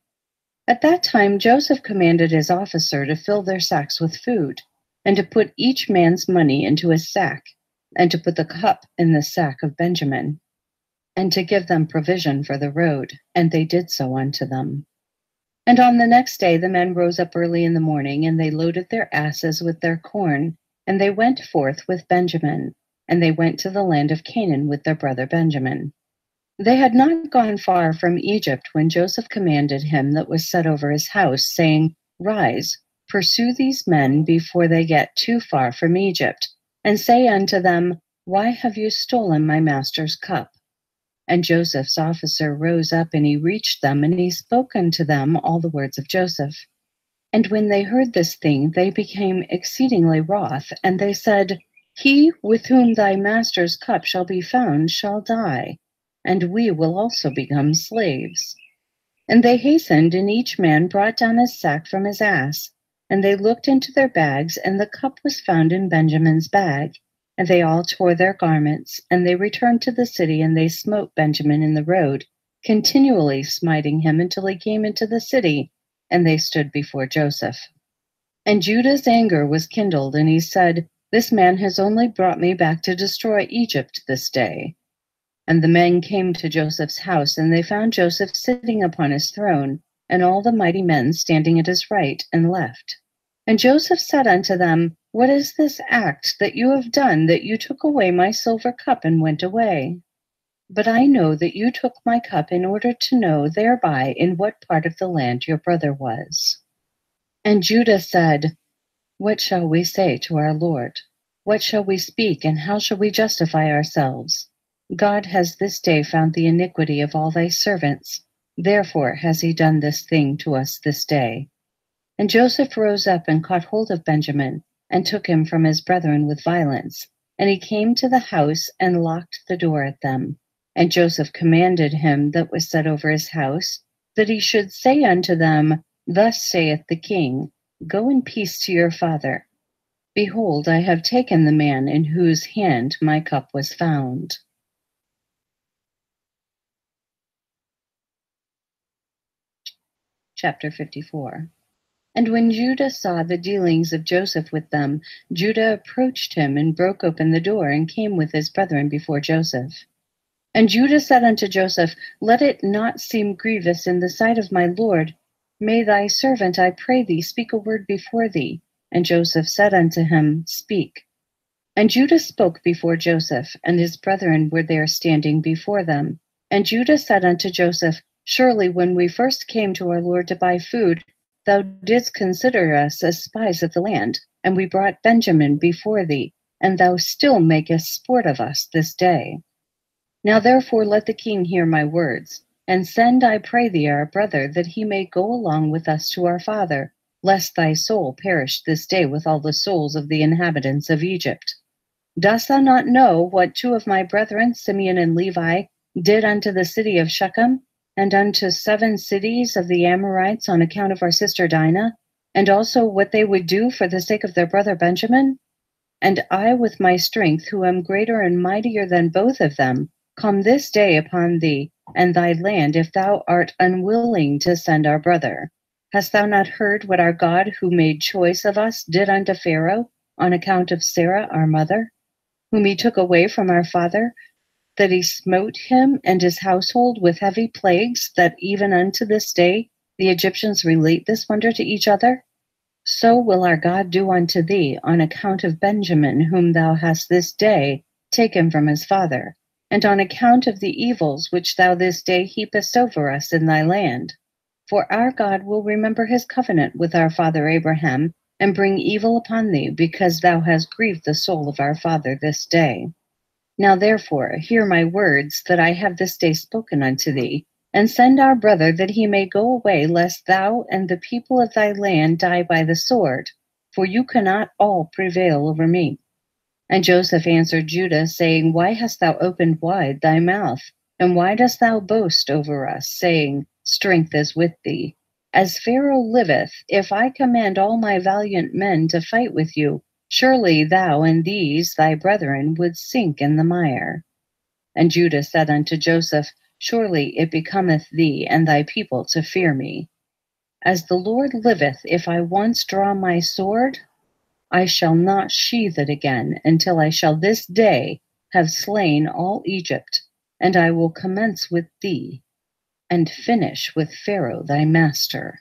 At that time Joseph commanded his officer to fill their sacks with food, and to put each man's money into his sack, and to put the cup in the sack of Benjamin, and to give them provision for the road, and they did so unto them. And on the next day the men rose up early in the morning, and they loaded their asses with their corn, and they went forth with Benjamin, and they went to the land of Canaan with their brother Benjamin. They had not gone far from Egypt when Joseph commanded him that was set over his house, saying, Rise, pursue these men before they get too far from Egypt, and say unto them, Why have you stolen my master's cup? And Joseph's officer rose up, and he reached them, and he spoke unto them all the words of Joseph. And when they heard this thing, they became exceedingly wroth, and they said, He with whom thy master's cup shall be found shall die, and we will also become slaves. And they hastened, and each man brought down his sack from his ass, and they looked into their bags, and the cup was found in Benjamin's bag. And they all tore their garments, and they returned to the city, and they smote Benjamin in the road, continually smiting him until he came into the city, and they stood before Joseph. And Judah's anger was kindled, and he said, This man has only brought me back to destroy Egypt this day. And the men came to Joseph's house, and they found Joseph sitting upon his throne, and all the mighty men standing at his right and left. And Joseph said unto them, What is this act that you have done, that you took away my silver cup and went away? But I know that you took my cup in order to know thereby in what part of the land your brother was. And Judah said, What shall we say to our Lord? What shall we speak, and how shall we justify ourselves? God has this day found the iniquity of all thy servants. Therefore has he done this thing to us this day. And Joseph rose up and caught hold of Benjamin, and took him from his brethren with violence. And he came to the house, and locked the door at them. And Joseph commanded him that was set over his house, that he should say unto them, Thus saith the king, Go in peace to your father. Behold, I have taken the man in whose hand my cup was found. Chapter 54. And when Judah saw the dealings of Joseph with them, Judah approached him and broke open the door and came with his brethren before Joseph. And Judah said unto Joseph, Let it not seem grievous in the sight of my lord. May thy servant, I pray thee, speak a word before thee. And Joseph said unto him, Speak. And Judah spoke before Joseph, and his brethren were there standing before them. And Judah said unto Joseph, Surely when we first came to our lord to buy food, thou didst consider us as spies of the land, and we brought Benjamin before thee, and thou still makest sport of us this day. Now therefore let the king hear my words, and send, I pray thee, our brother, that he may go along with us to our father, lest thy soul perish this day with all the souls of the inhabitants of Egypt. Dost thou not know what two of my brethren, Simeon and Levi, did unto the city of Shechem, and unto 7 cities of the Amorites on account of our sister Dinah, and also what they would do for the sake of their brother Benjamin? And I with my strength, who am greater and mightier than both of them, come this day upon thee and thy land, if thou art unwilling to send our brother. Hast thou not heard what our God, who made choice of us, did unto Pharaoh on account of Sarah our mother, whom he took away from our father, that he smote him and his household with heavy plagues, that even unto this day the Egyptians relate this wonder to each other? So will our God do unto thee on account of Benjamin, whom thou hast this day taken from his father, and on account of the evils which thou this day heapest over us in thy land. For our God will remember his covenant with our father Abraham, and bring evil upon thee, because thou hast grieved the soul of our father this day. Now therefore hear my words that I have this day spoken unto thee, and send our brother that he may go away, lest thou and the people of thy land die by the sword, for you cannot all prevail over me. And Joseph answered Judah, saying, Why hast thou opened wide thy mouth, and why dost thou boast over us, saying, Strength is with thee? As Pharaoh liveth, if I command all my valiant men to fight with you, surely thou and these thy brethren would sink in the mire. And Judah said unto Joseph, Surely it becometh thee and thy people to fear me. As the Lord liveth, if I once draw my sword, I shall not sheathe it again until I shall this day have slain all Egypt, and I will commence with thee, and finish with Pharaoh thy master.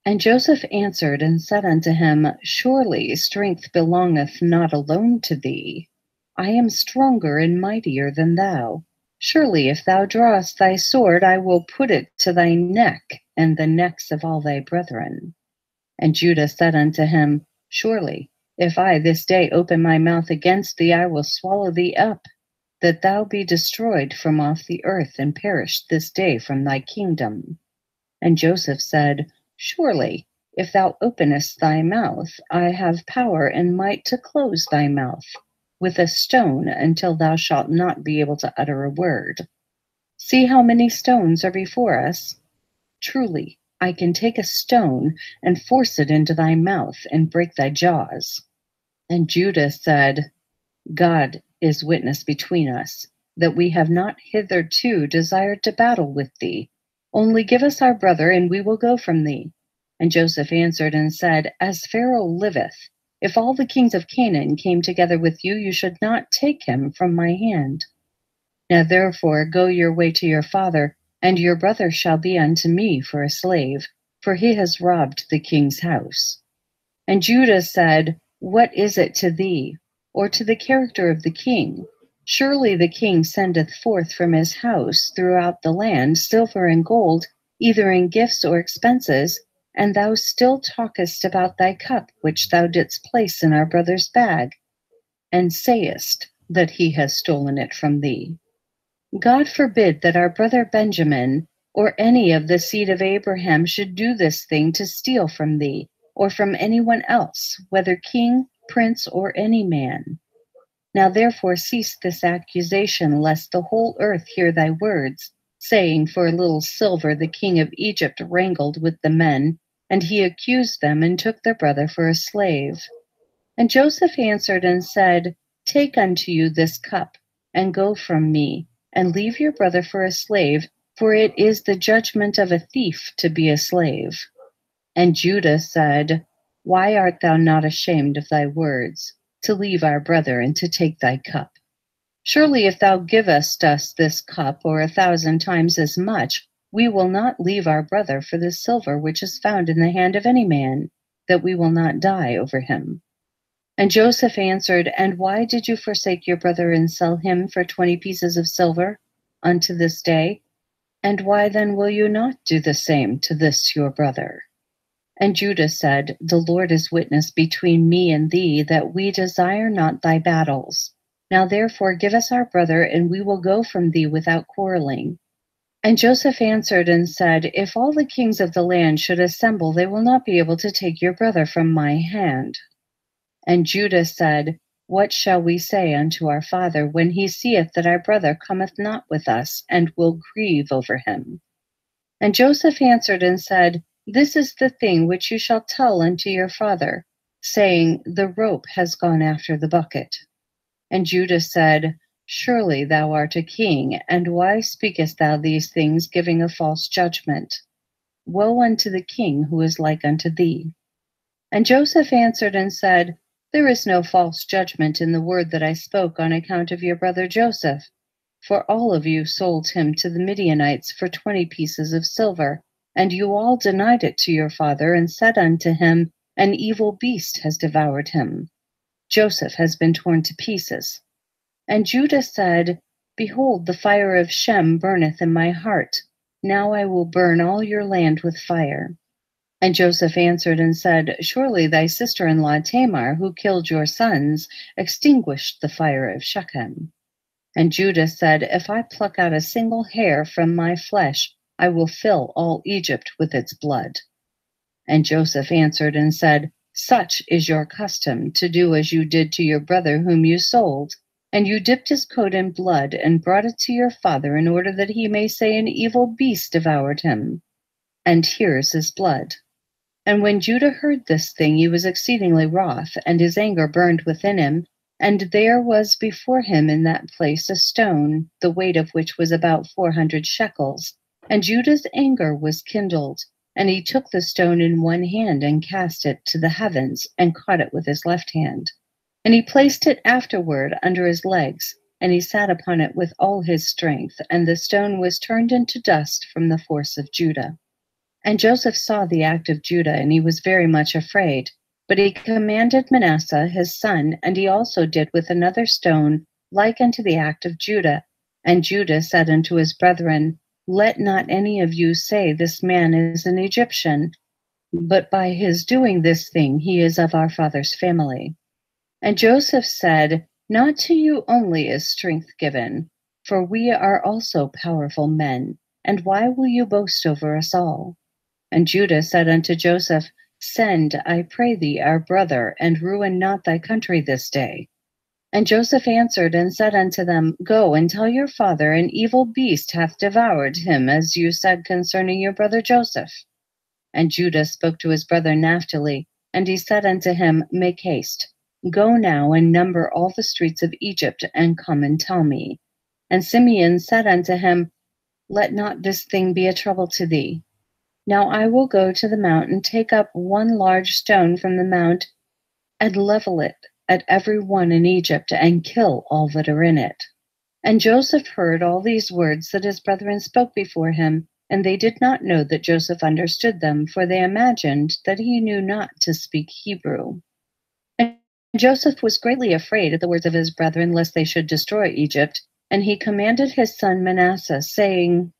And Joseph answered and said unto him, Surely strength belongeth not alone to thee. I am stronger and mightier than thou. Surely if thou drawest thy sword, I will put it to thy neck and the necks of all thy brethren. And Judah said unto him, Surely, if I this day open my mouth against thee, I will swallow thee up, that thou be destroyed from off the earth, and perish this day from thy kingdom. And Joseph said, Surely, if thou openest thy mouth, I have power and might to close thy mouth with a stone until thou shalt not be able to utter a word. See how many stones are before us. Truly, I can take a stone and force it into thy mouth and break thy jaws. And Judah said, God is witness between us, that we have not hitherto desired to battle with thee. Only give us our brother, and we will go from thee. And Joseph answered and said, As Pharaoh liveth, if all the kings of Canaan came together with you, you should not take him from my hand. Now therefore go your way to your father, and your brother shall be unto me for a slave, for he has robbed the king's house. And Judah said, What is it to thee, or to the character of the king? Surely the king sendeth forth from his house throughout the land silver and gold, either in gifts or expenses, and thou still talkest about thy cup which thou didst place in our brother's bag, and sayest that he has stolen it from thee. God forbid that our brother Benjamin or any of the seed of Abraham should do this thing to steal from thee, or from anyone else, whether king, prince, or any man. Now therefore cease this accusation, lest the whole earth hear thy words, saying, For a little silver the king of Egypt wrangled with the men, and he accused them and took their brother for a slave. And Joseph answered and said, Take unto you this cup, and go from me, and leave your brother for a slave, for it is the judgment of a thief to be a slave. And Judah said, Why art thou not ashamed of thy words, to leave our brother and to take thy cup? Surely if thou givest us this cup, or 1,000 times as much, we will not leave our brother for the silver which is found in the hand of any man, that we will not die over him. And Joseph answered, And why did you forsake your brother and sell him for 20 pieces of silver unto this day? And why then will you not do the same to this your brother? And Judah said, The Lord is witness between me and thee, that we desire not thy battles. Now therefore give us our brother, and we will go from thee without quarreling. And Joseph answered and said, If all the kings of the land should assemble, they will not be able to take your brother from my hand. And Judah said, What shall we say unto our father when he seeth that our brother cometh not with us, and will grieve over him? And Joseph answered and said, This is the thing which you shall tell unto your father, saying, The rope has gone after the bucket. And Judah said, Surely thou art a king, and why speakest thou these things, giving a false judgment? Woe unto the king who is like unto thee. And Joseph answered and said, There is no false judgment in the word that I spoke on account of your brother Joseph. For all of you sold him to the Midianites for 20 pieces of silver, and you all denied it to your father, and said unto him, An evil beast has devoured him. Joseph has been torn to pieces. And Judah said, Behold, the fire of Shem burneth in my heart. Now I will burn all your land with fire. And Joseph answered and said, Surely thy sister-in-law Tamar, who killed your sons, extinguished the fire of Shechem. And Judah said, If I pluck out a single hair from my flesh, I will fill all Egypt with its blood. And Joseph answered and said, Such is your custom, to do as you did to your brother whom you sold. And you dipped his coat in blood, and brought it to your father, in order that he may say, An evil beast devoured him. And here is his blood. And when Judah heard this thing, he was exceedingly wroth, and his anger burned within him. And there was before him in that place a stone, the weight of which was about 400 shekels. And Judah's anger was kindled. And he took the stone in one hand, and cast it to the heavens, and caught it with his left hand. And he placed it afterward under his legs, and he sat upon it with all his strength. And the stone was turned into dust from the force of Judah. And Joseph saw the act of Judah, and he was very much afraid. But he commanded Manasseh his son, and he also did with another stone like unto the act of Judah. And Judah said unto his brethren, Let not any of you say, This man is an Egyptian, but by his doing this thing he is of our father's family. And Joseph said, Not to you only is strength given, for we are also powerful men, and why will you boast over us all? And Judah said unto Joseph, Send, I pray thee, our brother, and ruin not thy country this day. And Joseph answered and said unto them, Go and tell your father, an evil beast hath devoured him, as you said concerning your brother Joseph. And Judah spoke to his brother Naphtali, and he said unto him, Make haste, go now and number all the streets of Egypt, and come and tell me. And Simeon said unto him, Let not this thing be a trouble to thee. Now I will go to the mount and take up one large stone from the mount and level it at every one in Egypt and kill all that are in it. And Joseph heard all these words that his brethren spoke before him, and they did not know that Joseph understood them, for they imagined that he knew not to speak Hebrew. And Joseph was greatly afraid at the words of his brethren, lest they should destroy Egypt, and he commanded his son Manasseh, saying,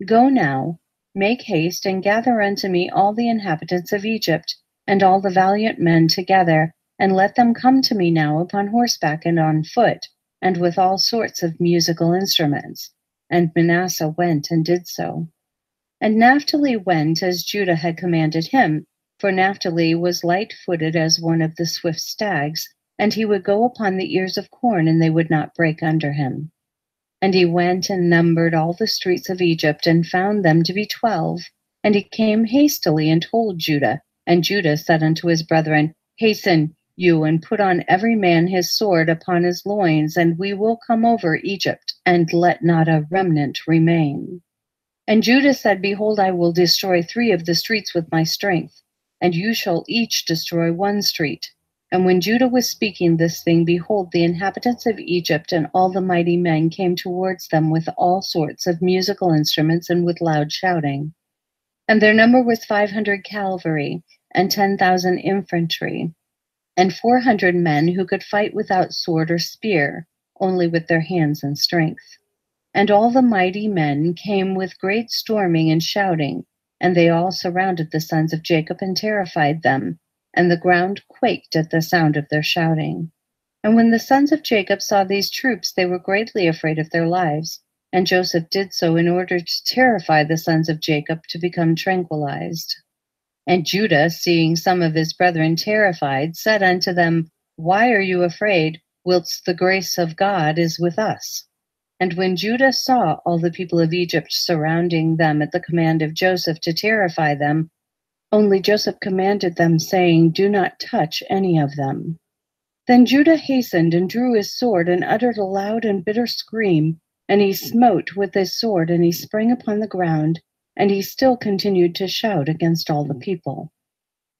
Go now, make haste, and gather unto me all the inhabitants of Egypt, and all the valiant men together, and let them come to me now upon horseback and on foot, and with all sorts of musical instruments. And Manasseh went and did so. And Naphtali went as Judah had commanded him, for Naphtali was light-footed as one of the swift stags, and he would go upon the ears of corn, and they would not break under him. And he went and numbered all the streets of Egypt, and found them to be 12. And he came hastily and told Judah. And Judah said unto his brethren, Hasten you, and put on every man his sword upon his loins, and we will come over Egypt, and let not a remnant remain. And Judah said, Behold, I will destroy 3 of the streets with my strength, and you shall each destroy 1 street. And when Judah was speaking this thing, behold, the inhabitants of Egypt and all the mighty men came towards them with all sorts of musical instruments and with loud shouting. And their number was 500 cavalry, and 10,000 infantry, and 400 men who could fight without sword or spear, only with their hands and strength. And all the mighty men came with great storming and shouting, and they all surrounded the sons of Jacob and terrified them, and the ground quaked at the sound of their shouting. And when the sons of Jacob saw these troops, they were greatly afraid of their lives, and Joseph did so in order to terrify the sons of Jacob to become tranquilized. And Judah, seeing some of his brethren terrified, said unto them, Why are you afraid, whilst the grace of God is with us? And when Judah saw all the people of Egypt surrounding them at the command of Joseph to terrify them, only Joseph commanded them, saying, Do not touch any of them. Then Judah hastened and drew his sword and uttered a loud and bitter scream, and he smote with his sword, and he sprang upon the ground, and he still continued to shout against all the people.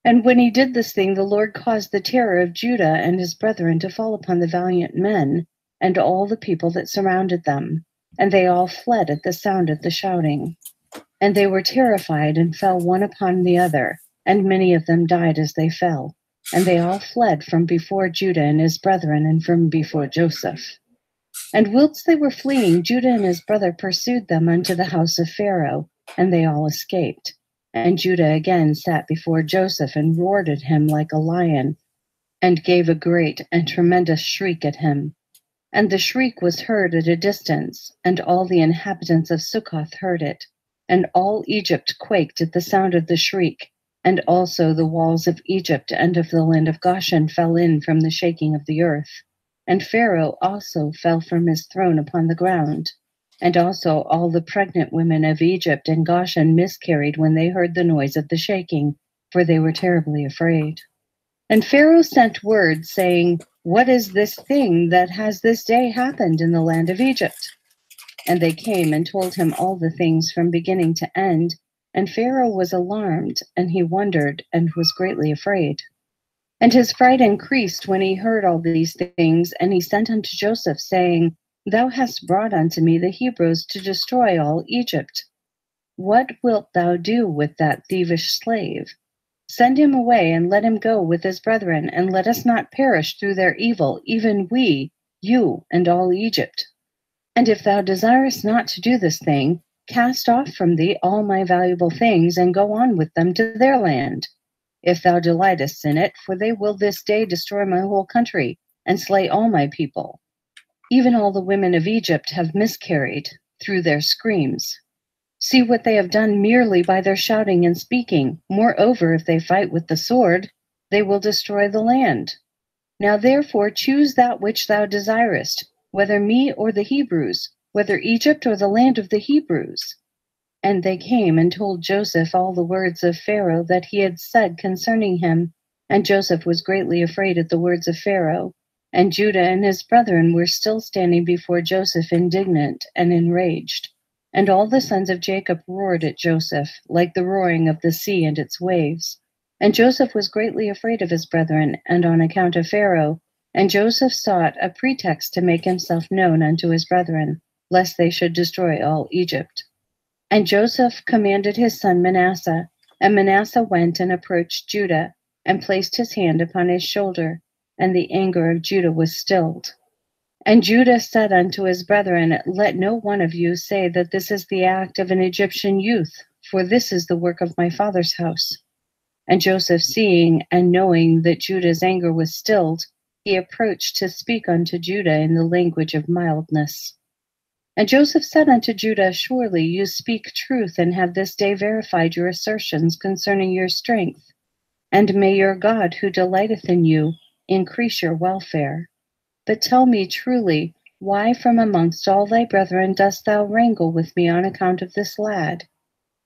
And when he did this thing, the Lord caused the terror of Judah and his brethren to fall upon the valiant men and all the people that surrounded them, and they all fled at the sound of the shouting. And they were terrified and fell one upon the other, and many of them died as they fell. And they all fled from before Judah and his brethren and from before Joseph. And whilst they were fleeing, Judah and his brother pursued them unto the house of Pharaoh, and they all escaped. And Judah again sat before Joseph and roared at him like a lion, and gave a great and tremendous shriek at him. And the shriek was heard at a distance, and all the inhabitants of Succoth heard it. And all Egypt quaked at the sound of the shriek, and also the walls of Egypt and of the land of Goshen fell in from the shaking of the earth. And Pharaoh also fell from his throne upon the ground. And also all the pregnant women of Egypt and Goshen miscarried when they heard the noise of the shaking, for they were terribly afraid. And Pharaoh sent word, saying, What is this thing that has this day happened in the land of Egypt? And they came and told him all the things from beginning to end. And Pharaoh was alarmed, and he wondered, and was greatly afraid. And his fright increased when he heard all these things, and he sent unto Joseph, saying, Thou hast brought unto me the Hebrews to destroy all Egypt. What wilt thou do with that thievish slave? Send him away, and let him go with his brethren, and let us not perish through their evil, even we, you, and all Egypt. And if thou desirest not to do this thing, cast off from thee all my valuable things, and go on with them to their land. If thou delightest in it, for they will this day destroy my whole country, and slay all my people. Even all the women of Egypt have miscarried through their screams. See what they have done merely by their shouting and speaking. Moreover, if they fight with the sword, they will destroy the land. Now therefore choose that which thou desirest, whether me or the Hebrews, whether Egypt or the land of the Hebrews. And they came and told Joseph all the words of Pharaoh that he had said concerning him. And Joseph was greatly afraid at the words of Pharaoh. And Judah and his brethren were still standing before Joseph, indignant and enraged. And all the sons of Jacob roared at Joseph, like the roaring of the sea and its waves. And Joseph was greatly afraid of his brethren, and on account of Pharaoh. And Joseph sought a pretext to make himself known unto his brethren, lest they should destroy all Egypt. And Joseph commanded his son Manasseh, and Manasseh went and approached Judah, and placed his hand upon his shoulder, and the anger of Judah was stilled. And Judah said unto his brethren, Let no one of you say that this is the act of an Egyptian youth, for this is the work of my father's house. And Joseph, seeing and knowing that Judah's anger was stilled, he approached to speak unto Judah in the language of mildness. And Joseph said unto Judah, Surely you speak truth, and have this day verified your assertions concerning your strength. And may your God, who delighteth in you, increase your welfare. But tell me truly, why from amongst all thy brethren dost thou wrangle with me on account of this lad?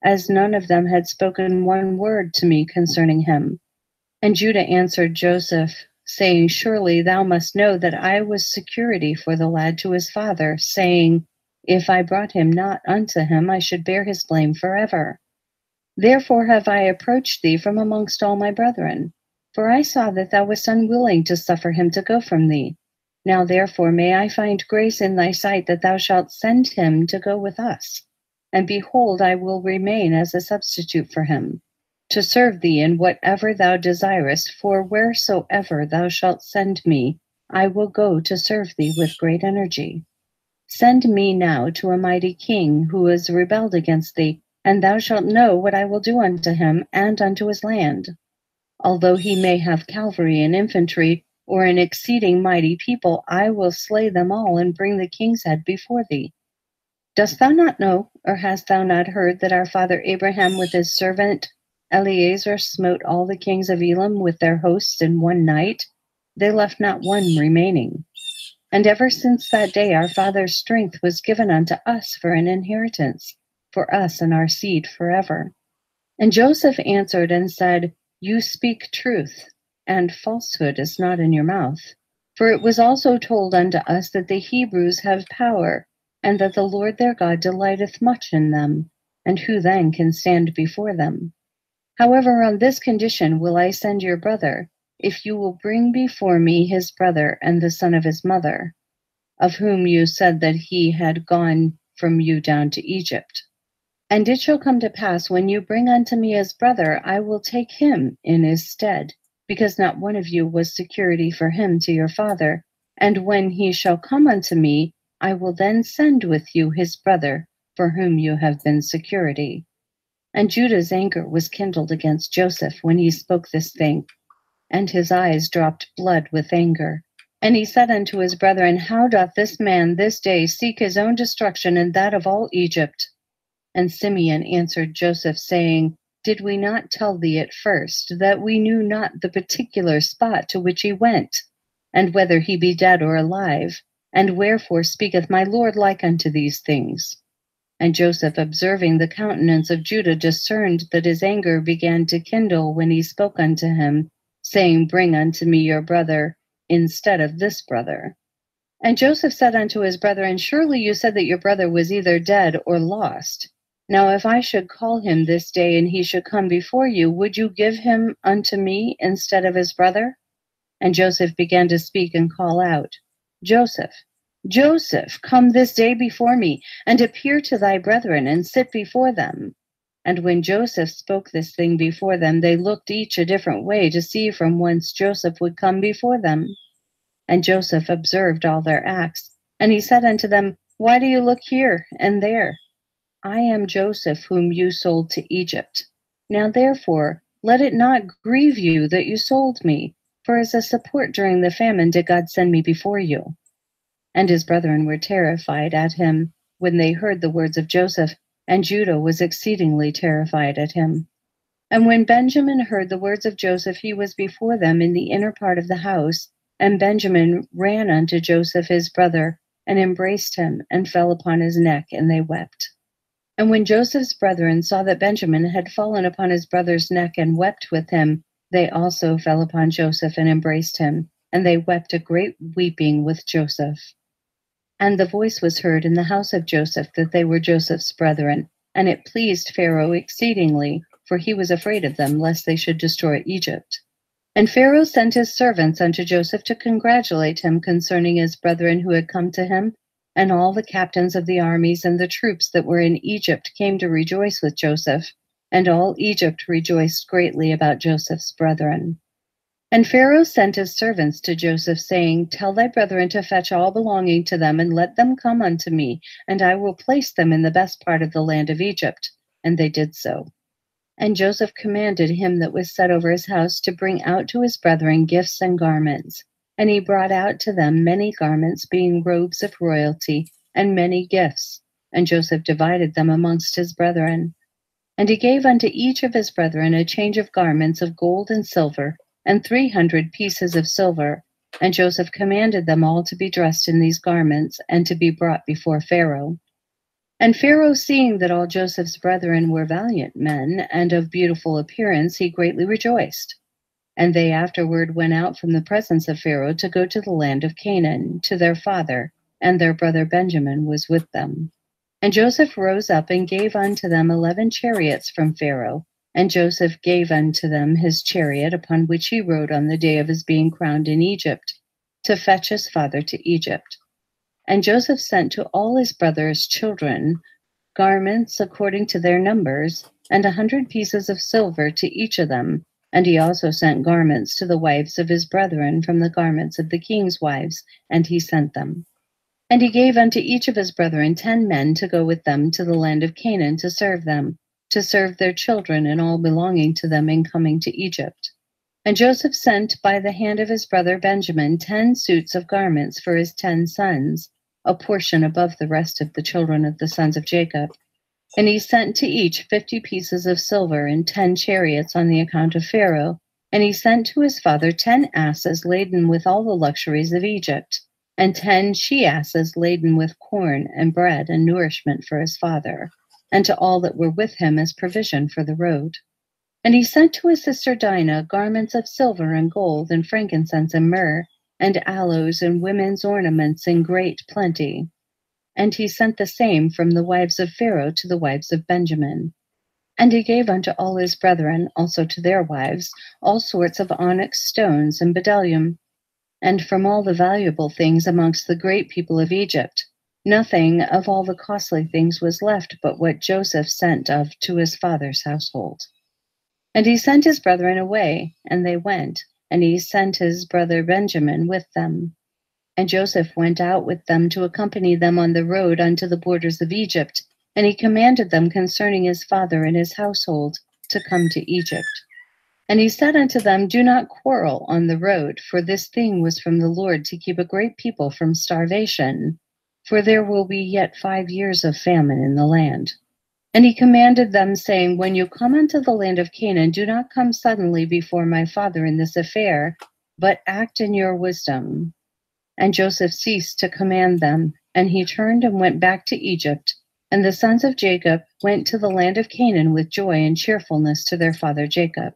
As none of them had spoken one word to me concerning him. And Judah answered Joseph, saying, Surely thou must know that I was security for the lad to his father, saying, If I brought him not unto him, I should bear his blame forever. Therefore have I approached thee from amongst all my brethren, for I saw that thou wast unwilling to suffer him to go from thee. Now therefore may I find grace in thy sight that thou shalt send him to go with us. And behold, I will remain as a substitute for him, to serve thee in whatever thou desirest, for wheresoever thou shalt send me, I will go to serve thee with great energy. Send me now to a mighty king who has rebelled against thee, and thou shalt know what I will do unto him and unto his land. Although he may have cavalry and infantry, or an exceeding mighty people, I will slay them all and bring the king's head before thee. Dost thou not know, or hast thou not heard, that our father Abraham with his servant Eliezer smote all the kings of Elam with their hosts in one night? They left not one remaining. And ever since that day our father's strength was given unto us for an inheritance, for us and our seed forever. And Joseph answered and said, You speak truth, and falsehood is not in your mouth. For it was also told unto us that the Hebrews have power, and that the Lord their God delighteth much in them, and who then can stand before them? However, on this condition will I send your brother, if you will bring before me his brother and the son of his mother, of whom you said that he had gone from you down to Egypt. And it shall come to pass, when you bring unto me his brother, I will take him in his stead, because not one of you was security for him to your father. And when he shall come unto me, I will then send with you his brother, for whom you have been security. And Judah's anger was kindled against Joseph when he spoke this thing, and his eyes dropped blood with anger. And he said unto his brethren, How doth this man this day seek his own destruction and that of all Egypt? And Simeon answered Joseph, saying, Did we not tell thee at first that we knew not the particular spot to which he went, and whether he be dead or alive? And wherefore speaketh my Lord like unto these things? And Joseph, observing the countenance of Judah, discerned that his anger began to kindle when he spoke unto him, saying, Bring unto me your brother instead of this brother. And Joseph said unto his brethren, Surely you said that your brother was either dead or lost. Now if I should call him this day, and he should come before you, would you give him unto me instead of his brother? And Joseph began to speak and call out, Joseph, Joseph, come this day before me, and appear to thy brethren, and sit before them. And when Joseph spoke this thing before them, they looked each a different way to see from whence Joseph would come before them. And Joseph observed all their acts, and he said unto them, Why do you look here and there? I am Joseph, whom you sold to Egypt. Now therefore, let it not grieve you that you sold me, for as a support during the famine did God send me before you. And his brethren were terrified at him when they heard the words of Joseph, and Judah was exceedingly terrified at him. And when Benjamin heard the words of Joseph, he was before them in the inner part of the house. And Benjamin ran unto Joseph his brother, and embraced him, and fell upon his neck, and they wept. And when Joseph's brethren saw that Benjamin had fallen upon his brother's neck and wept with him, they also fell upon Joseph and embraced him, and they wept a great weeping with Joseph. And the voice was heard in the house of Joseph that they were Joseph's brethren, and it pleased Pharaoh exceedingly, for he was afraid of them, lest they should destroy Egypt. And Pharaoh sent his servants unto Joseph to congratulate him concerning his brethren who had come to him, and all the captains of the armies and the troops that were in Egypt came to rejoice with Joseph, and all Egypt rejoiced greatly about Joseph's brethren. And Pharaoh sent his servants to Joseph, saying, Tell thy brethren to fetch all belonging to them, and let them come unto me, and I will place them in the best part of the land of Egypt. And they did so. And Joseph commanded him that was set over his house to bring out to his brethren gifts and garments. And he brought out to them many garments, being robes of royalty, and many gifts. And Joseph divided them amongst his brethren. And he gave unto each of his brethren a change of garments of gold and silver, and 300 pieces of silver. And Joseph commanded them all to be dressed in these garments, and to be brought before Pharaoh. And Pharaoh, seeing that all Joseph's brethren were valiant men, and of beautiful appearance, he greatly rejoiced. And they afterward went out from the presence of Pharaoh to go to the land of Canaan, to their father, and their brother Benjamin was with them. And Joseph rose up and gave unto them 11 chariots from Pharaoh, and Joseph gave unto them his chariot, upon which he rode on the day of his being crowned in Egypt, to fetch his father to Egypt. And Joseph sent to all his brothers' children garments according to their numbers, and 100 pieces of silver to each of them. And he also sent garments to the wives of his brethren from the garments of the king's wives, and he sent them. And he gave unto each of his brethren 10 men to go with them to the land of Canaan to serve them, to serve their children and all belonging to them in coming to Egypt. And Joseph sent by the hand of his brother Benjamin 10 suits of garments for his 10 sons, a portion above the rest of the children of the sons of Jacob. And he sent to each 50 pieces of silver and 10 chariots on the account of Pharaoh. And he sent to his father 10 asses laden with all the luxuries of Egypt, and 10 she-asses laden with corn and bread and nourishment for his father, and to all that were with him as provision for the road. And he sent to his sister Dinah garments of silver and gold and frankincense and myrrh, and aloes and women's ornaments in great plenty. And he sent the same from the wives of Pharaoh to the wives of Benjamin. And he gave unto all his brethren, also to their wives, all sorts of onyx stones and bdellium, and from all the valuable things amongst the great people of Egypt. Nothing of all the costly things was left but what Joseph sent of to his father's household. And he sent his brethren away, and they went, and he sent his brother Benjamin with them. And Joseph went out with them to accompany them on the road unto the borders of Egypt, and he commanded them concerning his father and his household to come to Egypt. And he said unto them, Do not quarrel on the road, for this thing was from the Lord to keep a great people from starvation, for there will be yet 5 years of famine in the land. And he commanded them, saying, When you come unto the land of Canaan, do not come suddenly before my father in this affair, but act in your wisdom. And Joseph ceased to command them, and he turned and went back to Egypt. And the sons of Jacob went to the land of Canaan with joy and cheerfulness to their father Jacob.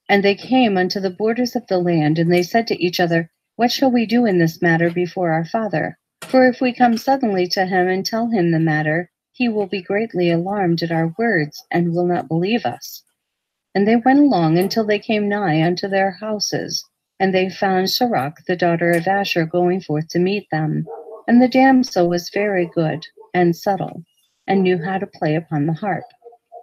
And they came unto the borders of the land, and they said to each other, What shall we do in this matter before our father? For if we come suddenly to him and tell him the matter, he will be greatly alarmed at our words, and will not believe us. And they went along until they came nigh unto their houses, and they found Sirach, the daughter of Jasher, going forth to meet them. And the damsel was very good and subtle, and knew how to play upon the harp.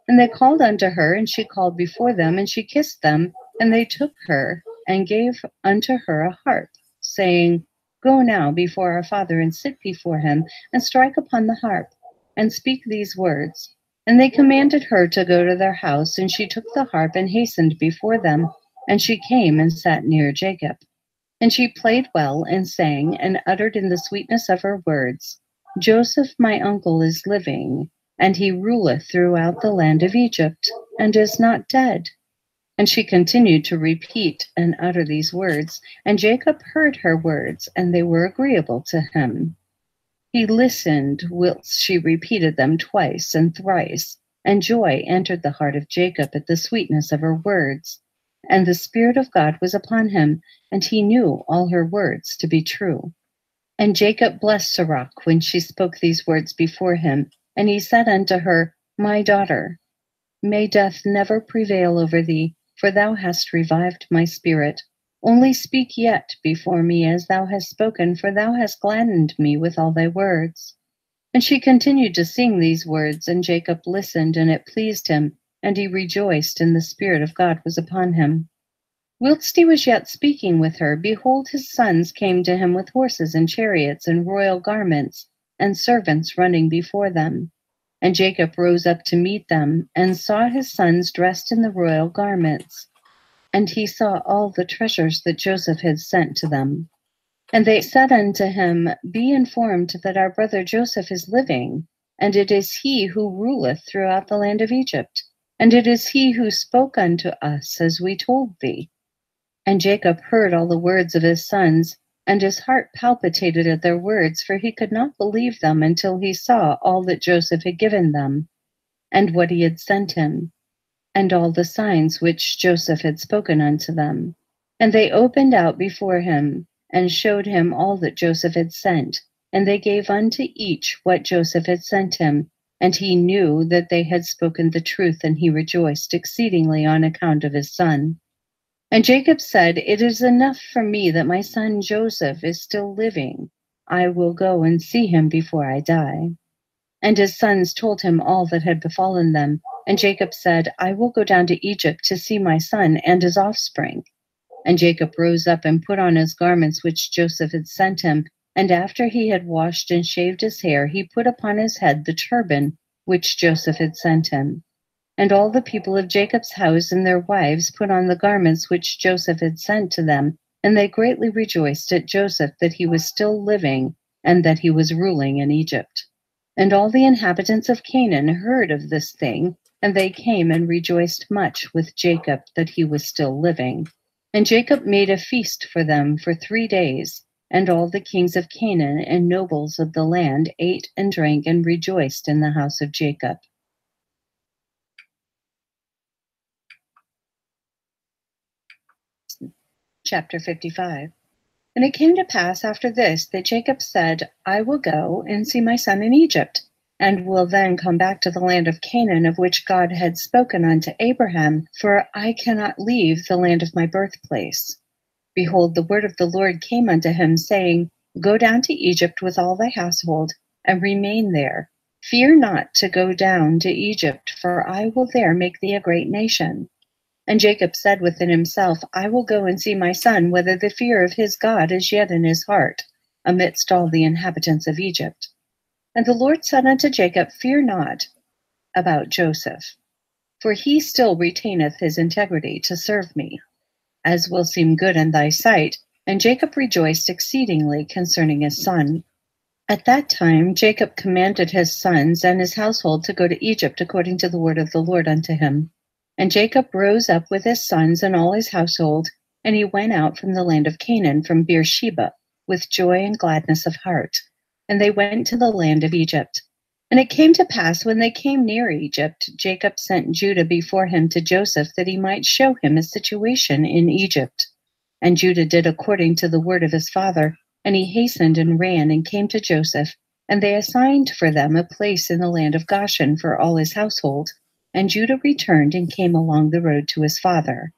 And they called unto her, and she called before them, and she kissed them, and they took her and gave unto her a harp, saying, Go now before our father, and sit before him, and strike upon the harp, and speak these words. And they commanded her to go to their house, and she took the harp and hastened before them, and she came and sat near Jacob. And she played well, and sang, and uttered in the sweetness of her words, Joseph my uncle is living, and he ruleth throughout the land of Egypt, and is not dead. And she continued to repeat and utter these words, and Jacob heard her words, and they were agreeable to him. He listened whilst she repeated them twice and thrice, and joy entered the heart of Jacob at the sweetness of her words. And the Spirit of God was upon him, and he knew all her words to be true. And Jacob blessed Sarai when she spoke these words before him, and he said unto her, My daughter, may death never prevail over thee, for thou hast revived my spirit. Only speak yet before me as thou hast spoken, for thou hast gladdened me with all thy words. And she continued to sing these words, and Jacob listened, and it pleased him, and he rejoiced, and the Spirit of God was upon him. Whilst he was yet speaking with her, behold, his sons came to him with horses and chariots and royal garments, and servants running before them. And Jacob rose up to meet them, and saw his sons dressed in the royal garments. And he saw all the treasures that Joseph had sent to them. And they said unto him, Be informed that our brother Joseph is living, and it is he who ruleth throughout the land of Egypt, and it is he who spoke unto us as we told thee. And Jacob heard all the words of his sons, and his heart palpitated at their words, for he could not believe them until he saw all that Joseph had given them, and what he had sent him, and all the signs which Joseph had spoken unto them. And they opened out before him, and showed him all that Joseph had sent, and they gave unto each what Joseph had sent him. And he knew that they had spoken the truth, and he rejoiced exceedingly on account of his son. And Jacob said, It is enough for me that my son Joseph is still living. I will go and see him before I die. And his sons told him all that had befallen them. And Jacob said, I will go down to Egypt to see my son and his offspring. And Jacob rose up and put on his garments which Joseph had sent him. And after he had washed and shaved his hair, he put upon his head the turban which Joseph had sent him. And all the people of Jacob's house and their wives put on the garments which Joseph had sent to them, and they greatly rejoiced at Joseph that he was still living, and that he was ruling in Egypt. And all the inhabitants of Canaan heard of this thing, and they came and rejoiced much with Jacob that he was still living. And Jacob made a feast for them for 3 days, and all the kings of Canaan and nobles of the land ate and drank and rejoiced in the house of Jacob. Chapter 55. And it came to pass after this that Jacob said, I will go and see my son in Egypt, and will then come back to the land of Canaan, of which God had spoken unto Abraham, for I cannot leave the land of my birthplace. Behold, the word of the Lord came unto him, saying, Go down to Egypt with all thy household, and remain there. Fear not to go down to Egypt, for I will there make thee a great nation. And Jacob said within himself, I will go and see my son, whether the fear of his God is yet in his heart, amidst all the inhabitants of Egypt. And the Lord said unto Jacob, Fear not about Joseph, for he still retaineth his integrity to serve me, as will seem good in thy sight. And Jacob rejoiced exceedingly concerning his son. At that time Jacob commanded his sons and his household to go to Egypt according to the word of the Lord unto him. And Jacob rose up with his sons and all his household, and he went out from the land of Canaan, from Beersheba, with joy and gladness of heart. And they went to the land of Egypt. And it came to pass, when they came near Egypt, Jacob sent Judah before him to Joseph, that he might show him his situation in Egypt. And Judah did according to the word of his father, and he hastened and ran and came to Joseph. And they assigned for them a place in the land of Goshen for all his household. And Judah returned and came along the road to his father.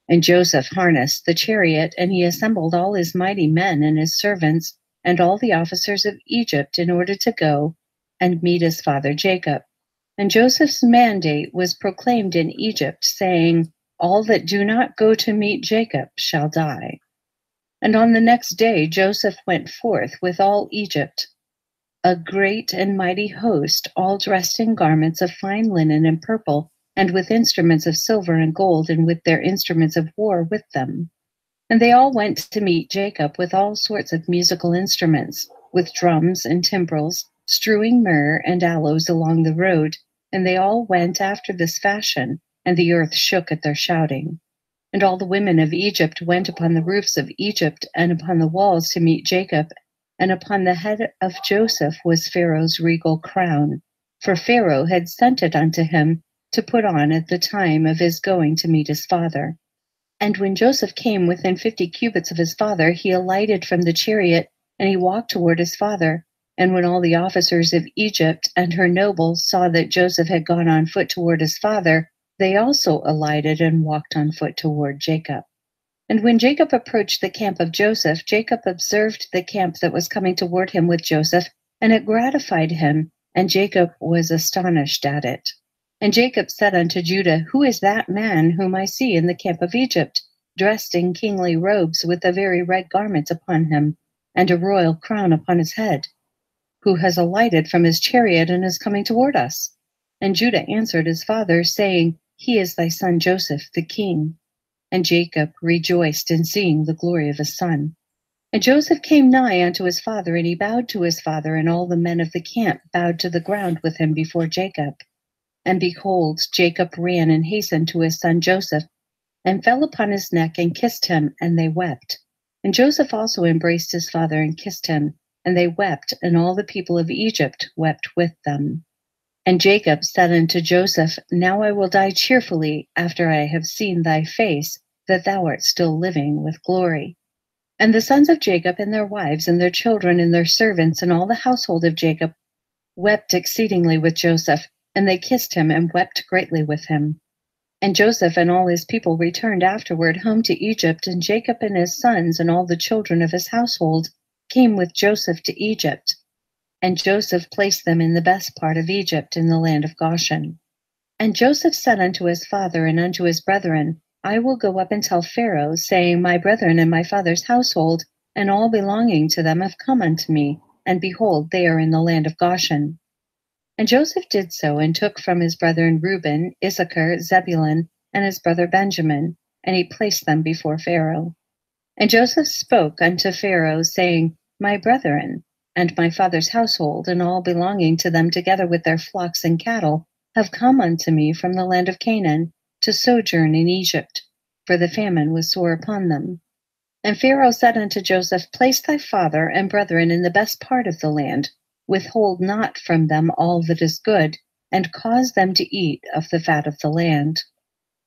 And Joseph harnessed the chariot, and he assembled all his mighty men and his servants, and all the officers of Egypt, in order to go and meet his father Jacob. And Joseph's mandate was proclaimed in Egypt, saying, "All that do not go to meet Jacob shall die." And on the next day Joseph went forth with all Egypt, a great and mighty host, all dressed in garments of fine linen and purple, and with instruments of silver and gold, and with their instruments of war with them. And they all went to meet Jacob with all sorts of musical instruments, with drums and timbrels, strewing myrrh and aloes along the road. And they all went after this fashion, and the earth shook at their shouting. And all the women of Egypt went upon the roofs of Egypt and upon the walls to meet Jacob, and upon the head of Joseph was Pharaoh's regal crown, for Pharaoh had sent it unto him to put on at the time of his going to meet his father. And when Joseph came within 50 cubits of his father, he alighted from the chariot, and he walked toward his father. And when all the officers of Egypt and her nobles saw that Joseph had gone on foot toward his father, they also alighted and walked on foot toward Jacob. And when Jacob approached the camp of Joseph, Jacob observed the camp that was coming toward him with Joseph, and it gratified him, and Jacob was astonished at it. And Jacob said unto Judah, "Who is that man whom I see in the camp of Egypt, dressed in kingly robes, with a very red garment upon him, and a royal crown upon his head? Who has alighted from his chariot and is coming toward us?" And Judah answered his father, saying, "He is thy son Joseph, the king." And Jacob rejoiced in seeing the glory of his son. And Joseph came nigh unto his father, and he bowed to his father, and all the men of the camp bowed to the ground with him before Jacob. And behold, Jacob ran and hastened to his son Joseph, and fell upon his neck and kissed him, and they wept. And Joseph also embraced his father and kissed him, and they wept, and all the people of Egypt wept with them. And Jacob said unto Joseph, "Now I will die cheerfully, after I have seen thy face, that thou art still living with glory." And the sons of Jacob and their wives and their children and their servants and all the household of Jacob wept exceedingly with Joseph, and they kissed him and wept greatly with him. And Joseph and all his people returned afterward home to Egypt, and Jacob and his sons and all the children of his household came with Joseph to Egypt. And Joseph placed them in the best part of Egypt, in the land of Goshen. And Joseph said unto his father and unto his brethren, "I will go up and tell Pharaoh, saying, My brethren and my father's household, and all belonging to them have come unto me, and behold, they are in the land of Goshen." And Joseph did so, and took from his brethren Reuben, Issachar, Zebulun, and his brother Benjamin, and he placed them before Pharaoh. And Joseph spoke unto Pharaoh, saying, My brethren, and my father's household, and all belonging to them, together with their flocks and cattle, have come unto me from the land of Canaan, to sojourn in Egypt, for the famine was sore upon them. And Pharaoh said unto Joseph, Place thy father and brethren in the best part of the land, withhold not from them all that is good, and cause them to eat of the fat of the land.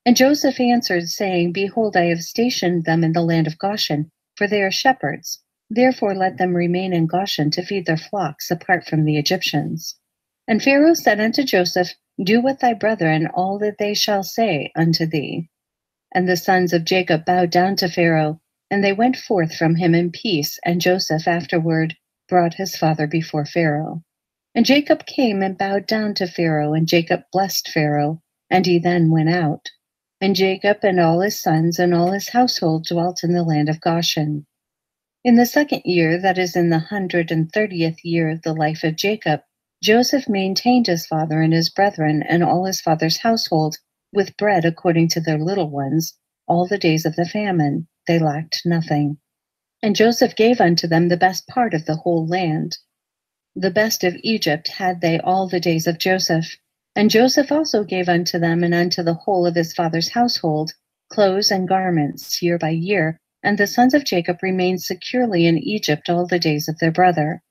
And Joseph answered, saying, Behold, I have stationed them in the land of Goshen, for they are shepherds. Therefore let them remain in Goshen to feed their flocks apart from the Egyptians. And Pharaoh said unto Joseph, Do with thy brethren all that they shall say unto thee. And the sons of Jacob bowed down to Pharaoh, and they went forth from him in peace, and Joseph afterward brought his father before Pharaoh. And Jacob came and bowed down to Pharaoh, and Jacob blessed Pharaoh, and he then went out. And Jacob and all his sons and all his household dwelt in the land of Goshen. In the 2nd year, that is in the 130th year of the life of Jacob, Joseph maintained his father and his brethren and all his father's household with bread according to their little ones, all the days of the famine. They lacked nothing. And Joseph gave unto them the best part of the whole land. The best of Egypt had they all the days of Joseph. And Joseph also gave unto them and unto the whole of his father's household clothes and garments year by year, and the sons of Jacob remained securely in Egypt all the days of their brother.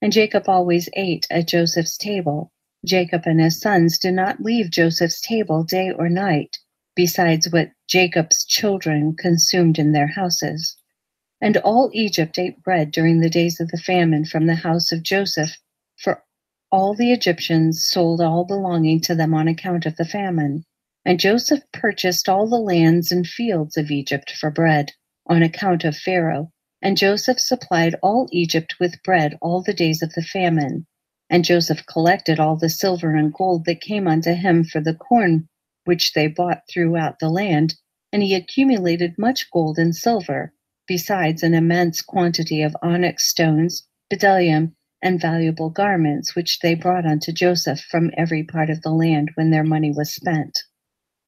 And Jacob always ate at Joseph's table. Jacob and his sons did not leave Joseph's table day or night, besides what Jacob's children consumed in their houses. And all Egypt ate bread during the days of the famine from the house of Joseph, for all the Egyptians sold all belonging to them on account of the famine. And Joseph purchased all the lands and fields of Egypt for bread, on account of Pharaoh. And Joseph supplied all Egypt with bread all the days of the famine. And Joseph collected all the silver and gold that came unto him for the corn which they bought throughout the land, and he accumulated much gold and silver, besides an immense quantity of onyx stones, bdellium, and valuable garments, which they brought unto Joseph from every part of the land when their money was spent.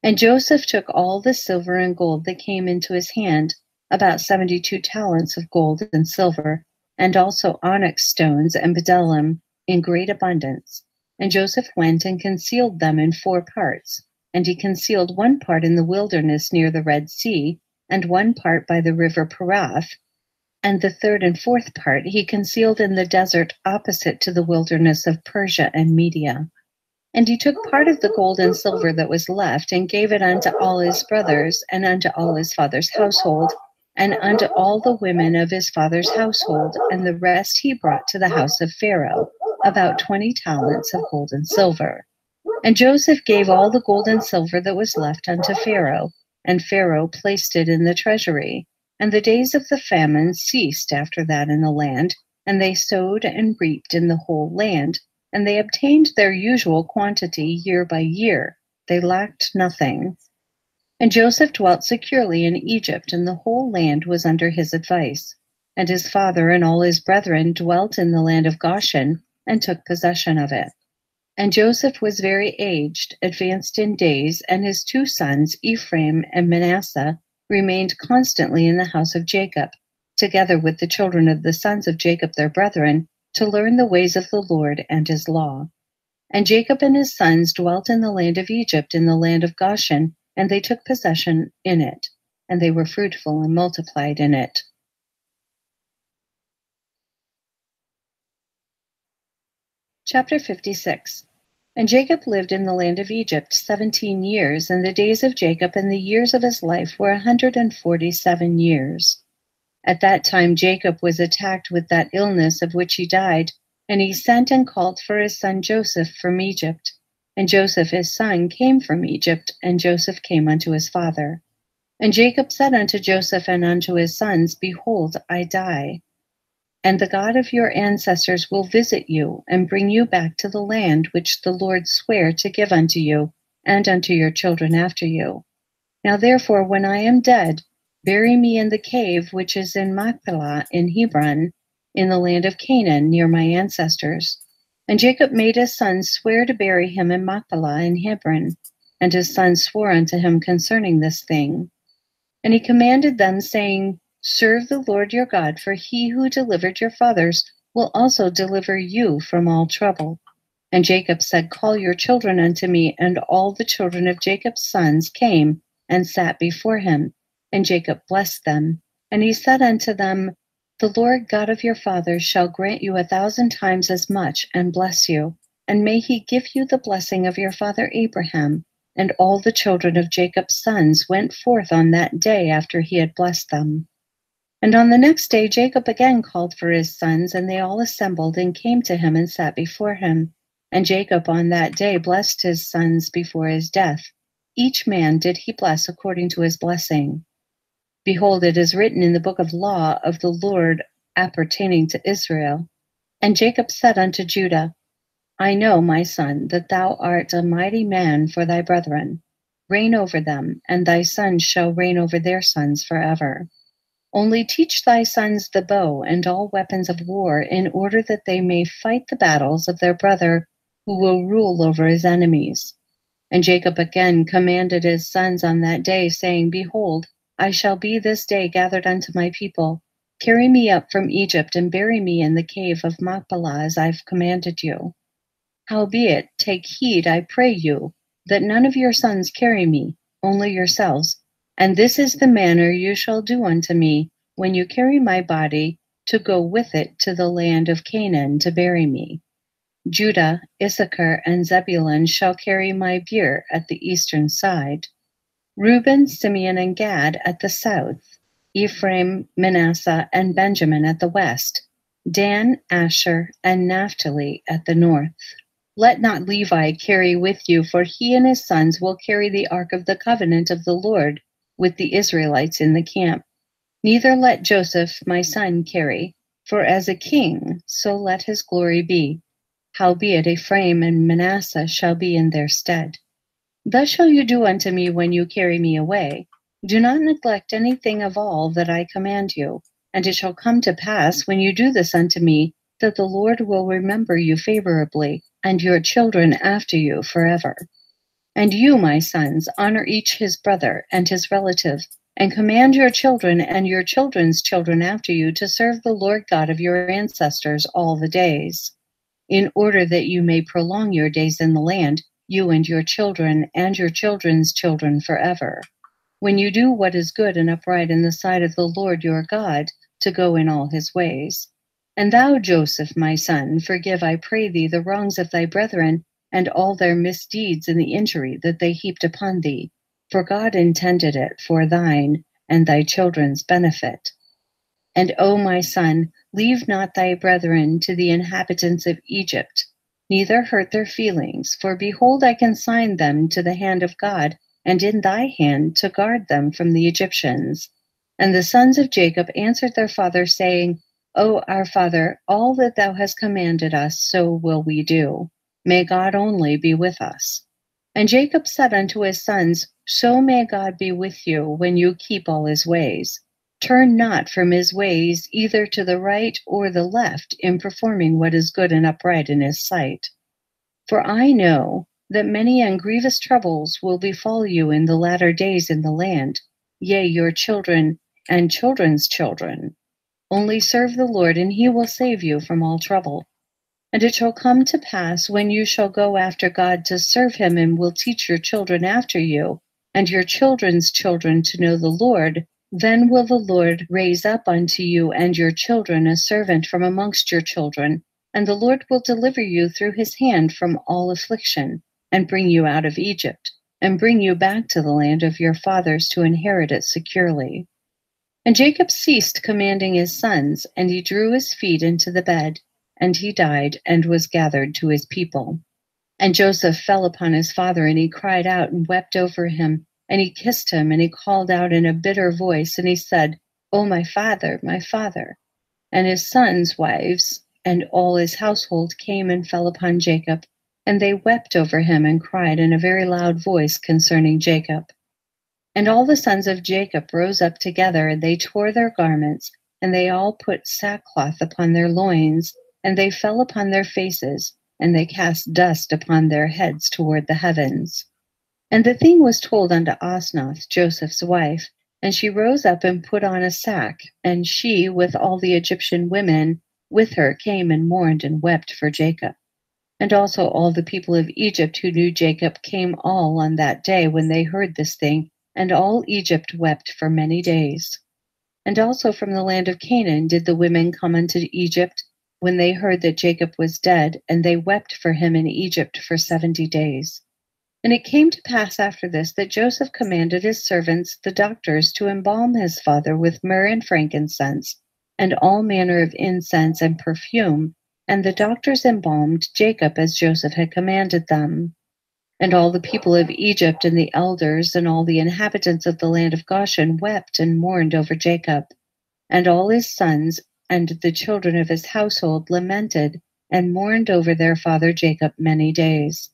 And Joseph took all the silver and gold that came into his hand, about 72 talents of gold and silver, and also onyx stones and bdellium in great abundance. And Joseph went and concealed them in 4 parts. And he concealed one part in the wilderness near the Red Sea, and one part by the river Perath, and the 3rd and 4th part he concealed in the desert opposite to the wilderness of Persia and Media. And he took part of the gold and silver that was left, and gave it unto all his brothers, and unto all his father's household, and unto all the women of his father's household, and the rest he brought to the house of Pharaoh, about 20 talents of gold and silver. And Joseph gave all the gold and silver that was left unto Pharaoh, and Pharaoh placed it in the treasury. And the days of the famine ceased after that in the land, and they sowed and reaped in the whole land, and they obtained their usual quantity year by year. They lacked nothing. And Joseph dwelt securely in Egypt, and the whole land was under his advice. And his father and all his brethren dwelt in the land of Goshen, and took possession of it. And Joseph was very aged, advanced in days, and his 2 sons, Ephraim and Manasseh, remained constantly in the house of Jacob, together with the children of the sons of Jacob their brethren, to learn the ways of the Lord and his law. And Jacob and his sons dwelt in the land of Egypt, in the land of Goshen, and they took possession in it, and they were fruitful and multiplied in it. Chapter 56. And Jacob lived in the land of Egypt 17 years, and the days of Jacob and the years of his life were 147 years. At that time Jacob was attacked with that illness of which he died, and he sent and called for his son Joseph from Egypt. And Joseph his son came from Egypt, and Joseph came unto his father. And Jacob said unto Joseph and unto his sons, Behold, I die. And the God of your ancestors will visit you, and bring you back to the land which the Lord sware to give unto you, and unto your children after you. Now therefore, when I am dead, bury me in the cave which is in Machpelah in Hebron, in the land of Canaan, near my ancestors. And Jacob made his sons swear to bury him in Machpelah in Hebron, and his sons swore unto him concerning this thing. And he commanded them, saying, Serve the Lord your God, for he who delivered your fathers will also deliver you from all trouble. And Jacob said, Call your children unto me. And all the children of Jacob's sons came and sat before him. And Jacob blessed them. And he said unto them, The Lord God of your fathers shall grant you 1,000 times as much, and bless you. And may he give you the blessing of your father Abraham. And all the children of Jacob's sons went forth on that day after he had blessed them. And on the next day Jacob again called for his sons, and they all assembled and came to him and sat before him. And Jacob on that day blessed his sons before his death. Each man did he bless according to his blessing. Behold, it is written in the book of law of the Lord appertaining to Israel. And Jacob said unto Judah, I know, my son, that thou art a mighty man for thy brethren. Reign over them, and thy sons shall reign over their sons forever. Only teach thy sons the bow and all weapons of war, in order that they may fight the battles of their brother, who will rule over his enemies. And Jacob again commanded his sons on that day, saying, Behold, I shall be this day gathered unto my people. Carry me up from Egypt, and bury me in the cave of Machpelah, as I've commanded you. Howbeit, take heed, I pray you, that none of your sons carry me, only yourselves. And this is the manner you shall do unto me, when you carry my body, to go with it to the land of Canaan to bury me. Judah, Issachar, and Zebulun shall carry my bier at the eastern side. Reuben, Simeon, and Gad at the south. Ephraim, Manasseh, and Benjamin at the west. Dan, Asher, and Naphtali at the north. Let not Levi carry with you, for he and his sons will carry the ark of the covenant of the Lord with the Israelites in the camp. Neither let Joseph my son carry, for as a king, so let his glory be. Howbeit Ephraim and Manasseh shall be in their stead. Thus shall you do unto me when you carry me away. Do not neglect anything of all that I command you. And it shall come to pass, when you do this unto me, that the Lord will remember you favorably, and your children after you forever. And you, my sons, honor each his brother and his relative, and command your children and your children's children after you to serve the Lord God of your ancestors all the days, in order that you may prolong your days in the land, you and your children and your children's children forever. When you do what is good and upright in the sight of the Lord your God, to go in all his ways. And thou, Joseph, my son, forgive, I pray thee, the wrongs of thy brethren, and all their misdeeds and the injury that they heaped upon thee. For God intended it for thine and thy children's benefit. And, O my son, leave not thy brethren to the inhabitants of Egypt, neither hurt their feelings. For behold, I consign them to the hand of God, and in thy hand to guard them from the Egyptians. And the sons of Jacob answered their father, saying, O our father, all that thou hast commanded us, so will we do. May God only be with us. And Jacob said unto his sons, So may God be with you when you keep all his ways. Turn not from his ways either to the right or the left in performing what is good and upright in his sight. For I know that many and grievous troubles will befall you in the latter days in the land, yea, your children and children's children. Only serve the Lord, and he will save you from all trouble. And it shall come to pass, when you shall go after God to serve him, and will teach your children after you, and your children's children to know the Lord, then will the Lord raise up unto you and your children a servant from amongst your children, and the Lord will deliver you through his hand from all affliction, and bring you out of Egypt, and bring you back to the land of your fathers to inherit it securely. And Jacob ceased commanding his sons, and he drew his feet into the bed, and he died and was gathered to his people. And Joseph fell upon his father, and he cried out and wept over him, and he kissed him, and he called out in a bitter voice, and he said, O my father, my father. And his sons' wives and all his household came and fell upon Jacob, and they wept over him and cried in a very loud voice concerning Jacob. And all the sons of Jacob rose up together, and they tore their garments, and they all put sackcloth upon their loins, and they fell upon their faces, and they cast dust upon their heads toward the heavens. And the thing was told unto Osnath, Joseph's wife, and she rose up and put on a sack, and she, with all the Egyptian women with her, came and mourned and wept for Jacob. And also all the people of Egypt who knew Jacob came all on that day when they heard this thing, and all Egypt wept for many days. And also from the land of Canaan did the women come unto Egypt, when they heard that Jacob was dead, and they wept for him in Egypt for 70 days. And it came to pass after this that Joseph commanded his servants, the doctors, to embalm his father with myrrh and frankincense, and all manner of incense and perfume, and the doctors embalmed Jacob as Joseph had commanded them. And all the people of Egypt and the elders and all the inhabitants of the land of Goshen wept and mourned over Jacob. And all his sons and the children of his household lamented and mourned over their father Jacob many days.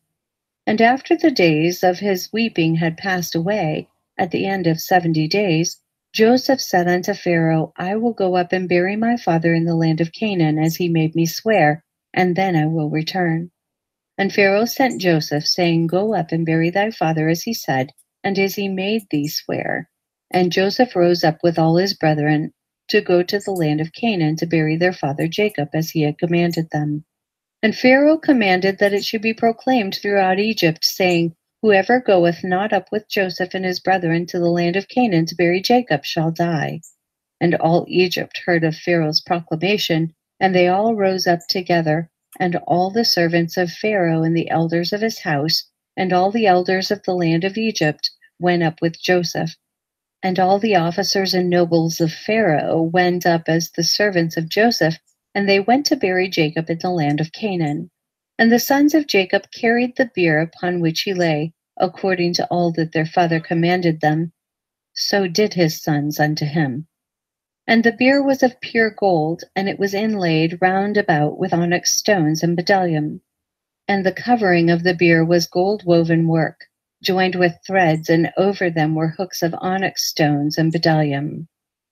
And after the days of his weeping had passed away, at the end of 70 days, Joseph said unto Pharaoh, I will go up and bury my father in the land of Canaan, as he made me swear, and then I will return. And Pharaoh sent Joseph, saying, Go up and bury thy father as he said, and as he made thee swear. And Joseph rose up with all his brethren to go to the land of Canaan to bury their father Jacob as he had commanded them. And Pharaoh commanded that it should be proclaimed throughout Egypt, saying, Whoever goeth not up with Joseph and his brethren to the land of Canaan to bury Jacob shall die. And all Egypt heard of Pharaoh's proclamation, and they all rose up together, and all the servants of Pharaoh and the elders of his house, and all the elders of the land of Egypt went up with Joseph. And all the officers and nobles of Pharaoh went up as the servants of Joseph, and they went to bury Jacob in the land of Canaan. And the sons of Jacob carried the bier upon which he lay, according to all that their father commanded them. So did his sons unto him. And the bier was of pure gold, and it was inlaid round about with onyx stones and bdellium. And the covering of the bier was gold-woven work, joined with threads, and over them were hooks of onyx stones and bdellium.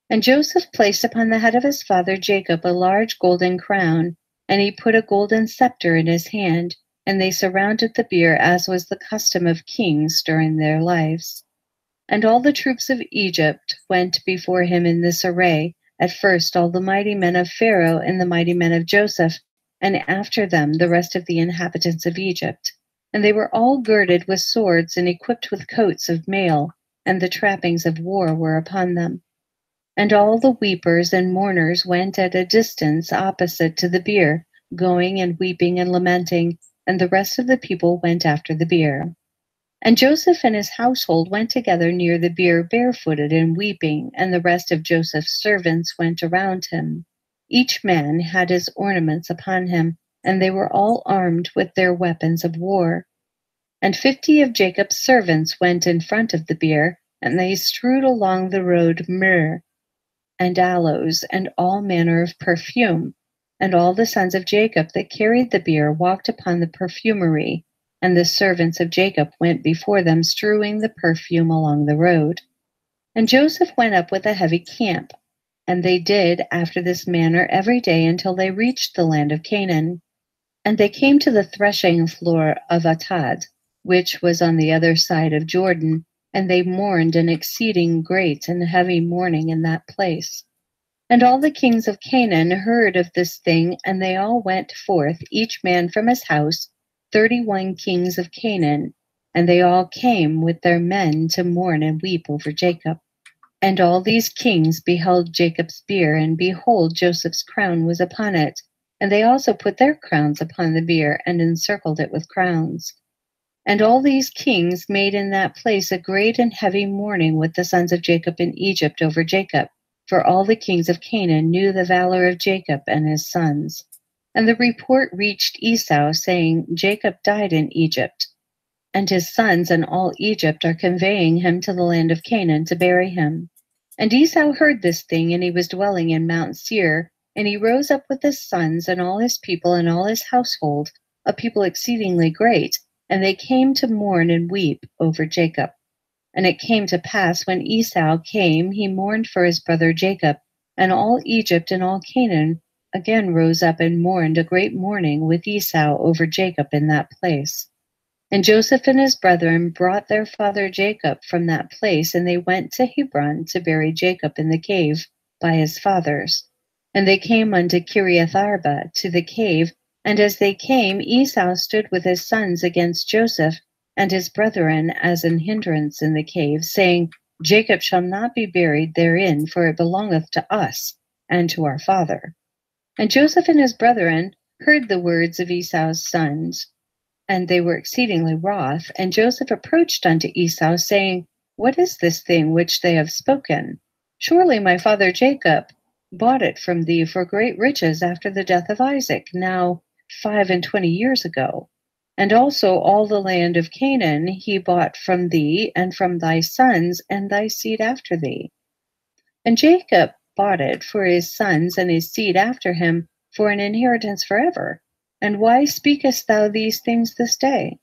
And Joseph placed upon the head of his father Jacob a large golden crown, and he put a golden scepter in his hand, and they surrounded the bier as was the custom of kings during their lives. And all the troops of Egypt went before him in this array, at first all the mighty men of Pharaoh and the mighty men of Joseph, and after them the rest of the inhabitants of Egypt. And they were all girded with swords and equipped with coats of mail, and the trappings of war were upon them. And all the weepers and mourners went at a distance opposite to the bier, going and weeping and lamenting, and the rest of the people went after the bier. And Joseph and his household went together near the bier barefooted and weeping, and the rest of Joseph's servants went around him. Each man had his ornaments upon him, and they were all armed with their weapons of war. And 50 of Jacob's servants went in front of the bier, and they strewed along the road myrrh and aloes and all manner of perfume. And all the sons of Jacob that carried the bier walked upon the perfumery, and the servants of Jacob went before them, strewing the perfume along the road. And Joseph went up with a heavy camp, and they did after this manner every day until they reached the land of Canaan. And they came to the threshing floor of Atad, which was on the other side of Jordan, and they mourned an exceeding great and heavy mourning in that place. And all the kings of Canaan heard of this thing, and they all went forth, each man from his house, 31 kings of Canaan, and they all came with their men to mourn and weep over Jacob. And all these kings beheld Jacob's bier, and behold, Joseph's crown was upon it. And they also put their crowns upon the bier, and encircled it with crowns. And all these kings made in that place a great and heavy mourning with the sons of Jacob in Egypt over Jacob, for all the kings of Canaan knew the valor of Jacob and his sons. And the report reached Esau, saying, Jacob died in Egypt, and his sons and all Egypt are conveying him to the land of Canaan to bury him. And Esau heard this thing, and he was dwelling in Mount Seir, and he rose up with his sons and all his people and all his household, a people exceedingly great, and they came to mourn and weep over Jacob. And it came to pass, when Esau came, he mourned for his brother Jacob, and all Egypt and all Canaan again rose up and mourned a great mourning with Esau over Jacob in that place. And Joseph and his brethren brought their father Jacob from that place, and they went to Hebron to bury Jacob in the cave by his fathers. And they came unto Kiriath Arba to the cave, and as they came, Esau stood with his sons against Joseph and his brethren as an hindrance in the cave, saying, Jacob shall not be buried therein, for it belongeth to us and to our father. And Joseph and his brethren heard the words of Esau's sons, and they were exceedingly wroth. And Joseph approached unto Esau, saying, What is this thing which they have spoken? Surely my father Jacob bought it from thee for great riches after the death of Isaac, now 25 years ago. And also all the land of Canaan he bought from thee, and from thy sons and thy seed after thee. And Jacob bought it for his sons and his seed after him for an inheritance forever. And why speakest thou these things this day?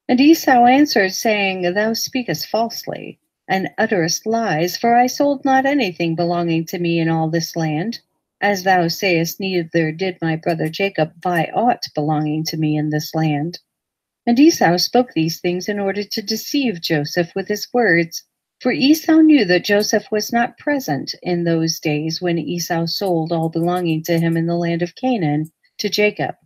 And Esau answered, saying, Thou speakest falsely, and utterest lies, for I sold not anything belonging to me in all this land. As thou sayest, neither did my brother Jacob buy aught belonging to me in this land. And Esau spoke these things in order to deceive Joseph with his words, for Esau knew that Joseph was not present in those days when Esau sold all belonging to him in the land of Canaan to Jacob.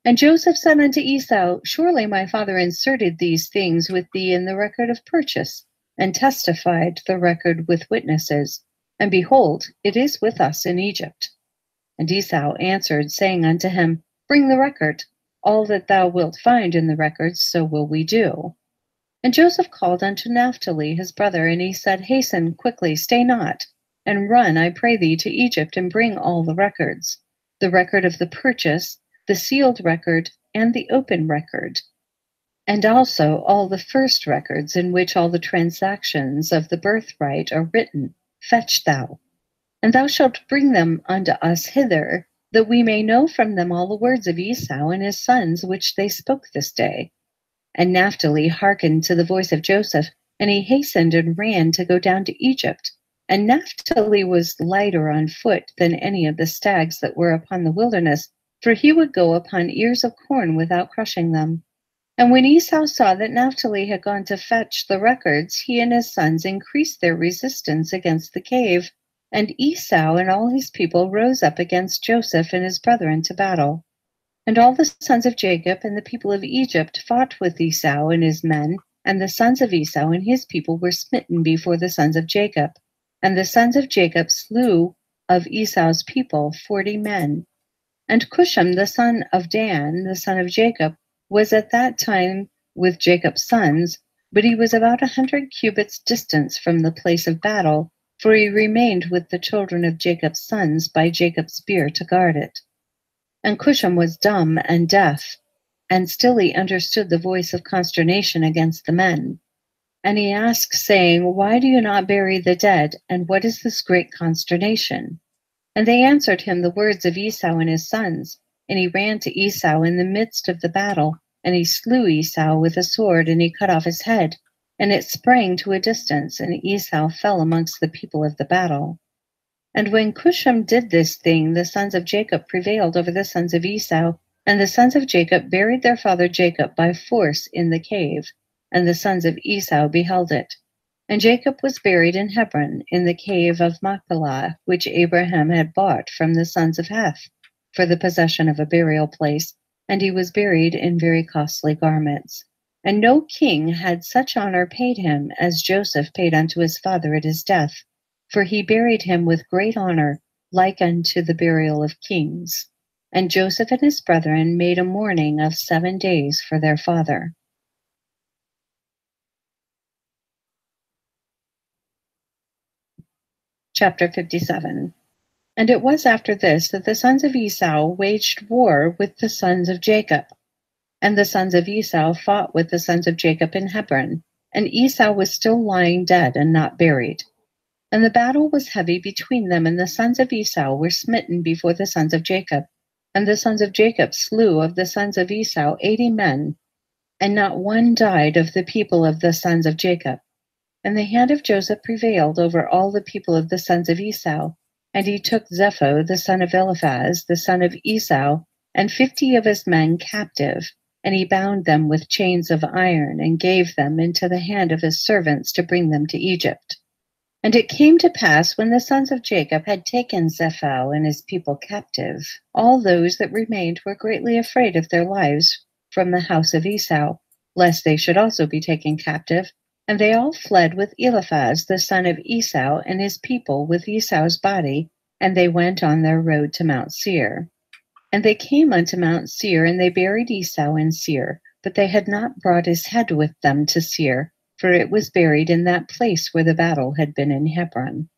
And Joseph said unto Esau, Surely my father inserted these things with thee in the record of purchase, and testified the record with witnesses. And behold, it is with us in Egypt. And Esau answered, saying unto him, Bring the record. All that thou wilt find in the records, so will we do. And Joseph called unto Naphtali his brother, and he said, Hasten quickly, stay not, and run, I pray thee, to Egypt, and bring all the records, the record of the purchase, the sealed record, and the open record, and also all the first records in which all the transactions of the birthright are written. Fetch thou. And thou shalt bring them unto us hither, that we may know from them all the words of Esau and his sons which they spoke this day. And Naphtali hearkened to the voice of Joseph, and he hastened and ran to go down to Egypt. And Naphtali was lighter on foot than any of the stags that were upon the wilderness, for he would go upon ears of corn without crushing them. And when Esau saw that Naphtali had gone to fetch the records, he and his sons increased their resistance against the cave. And Esau and all his people rose up against Joseph and his brethren to battle. And all the sons of Jacob and the people of Egypt fought with Esau and his men, and the sons of Esau and his people were smitten before the sons of Jacob. And the sons of Jacob slew of Esau's people 40 men. And Cusham, the son of Dan, the son of Jacob, was at that time with Jacob's sons, but he was about 100 cubits distance from the place of battle, for he remained with the children of Jacob's sons by Jacob's spear to guard it. And Cusham was dumb and deaf, and still he understood the voice of consternation against the men. And he asked, saying, Why do you not bury the dead, and what is this great consternation? And they answered him the words of Esau and his sons. And he ran to Esau in the midst of the battle, and he slew Esau with a sword, and he cut off his head. And it sprang to a distance, and Esau fell amongst the people of the battle. And when Cusham did this thing, the sons of Jacob prevailed over the sons of Esau, and the sons of Jacob buried their father Jacob by force in the cave, and the sons of Esau beheld it. And Jacob was buried in Hebron, in the cave of Machpelah, which Abraham had bought from the sons of Heth, for the possession of a burial place, and he was buried in very costly garments. And no king had such honor paid him as Joseph paid unto his father at his death, for he buried him with great honor, like unto the burial of kings. And Joseph and his brethren made a mourning of 7 days for their father. Chapter 57. And it was after this that the sons of Esau waged war with the sons of Jacob. And the sons of Esau fought with the sons of Jacob in Hebron, and Esau was still lying dead and not buried. And the battle was heavy between them, and the sons of Esau were smitten before the sons of Jacob. And the sons of Jacob slew of the sons of Esau 80 men, and not one died of the people of the sons of Jacob. And the hand of Joseph prevailed over all the people of the sons of Esau. And he took Zepho, the son of Eliphaz, the son of Esau, and 50 of his men captive. And he bound them with chains of iron, and gave them into the hand of his servants to bring them to Egypt. And it came to pass, when the sons of Jacob had taken Zepho and his people captive, all those that remained were greatly afraid of their lives from the house of Esau, lest they should also be taken captive. And they all fled with Eliphaz, the son of Esau, and his people with Esau's body, and they went on their road to Mount Seir. And they came unto Mount Seir, and they buried Esau in Seir, but they had not brought his head with them to Seir, for it was buried in that place where the battle had been in Hebron.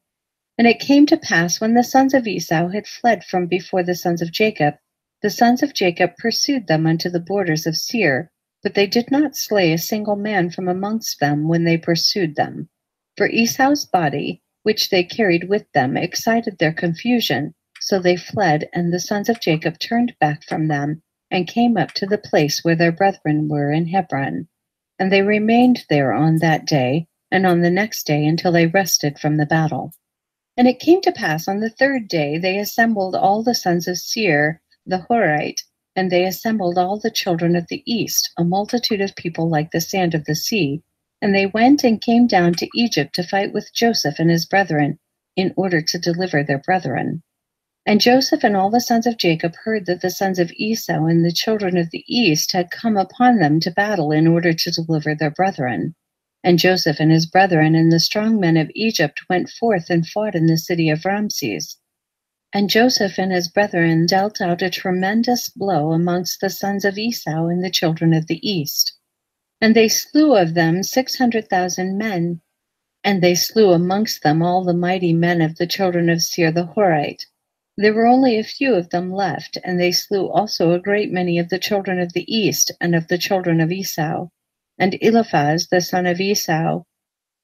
And it came to pass, when the sons of Esau had fled from before the sons of Jacob, the sons of Jacob pursued them unto the borders of Seir, but they did not slay a single man from amongst them when they pursued them. For Esau's body, which they carried with them, excited their confusion, so they fled, and the sons of Jacob turned back from them, and came up to the place where their brethren were in Hebron. And they remained there on that day, and on the next day, until they rested from the battle. And it came to pass on the 3rd day, they assembled all the sons of Seir the Horite, and they assembled all the children of the east, a multitude of people like the sand of the sea. And they went and came down to Egypt to fight with Joseph and his brethren, in order to deliver their brethren. And Joseph and all the sons of Jacob heard that the sons of Esau and the children of the east had come upon them to battle in order to deliver their brethren. And Joseph and his brethren and the strong men of Egypt went forth and fought in the city of Ramses. And Joseph and his brethren dealt out a tremendous blow amongst the sons of Esau and the children of the east. And they slew of them 600,000 men, and they slew amongst them all the mighty men of the children of Seir the Horite. There were only a few of them left, and they slew also a great many of the children of the east and of the children of Esau. And Eliphaz, the son of Esau,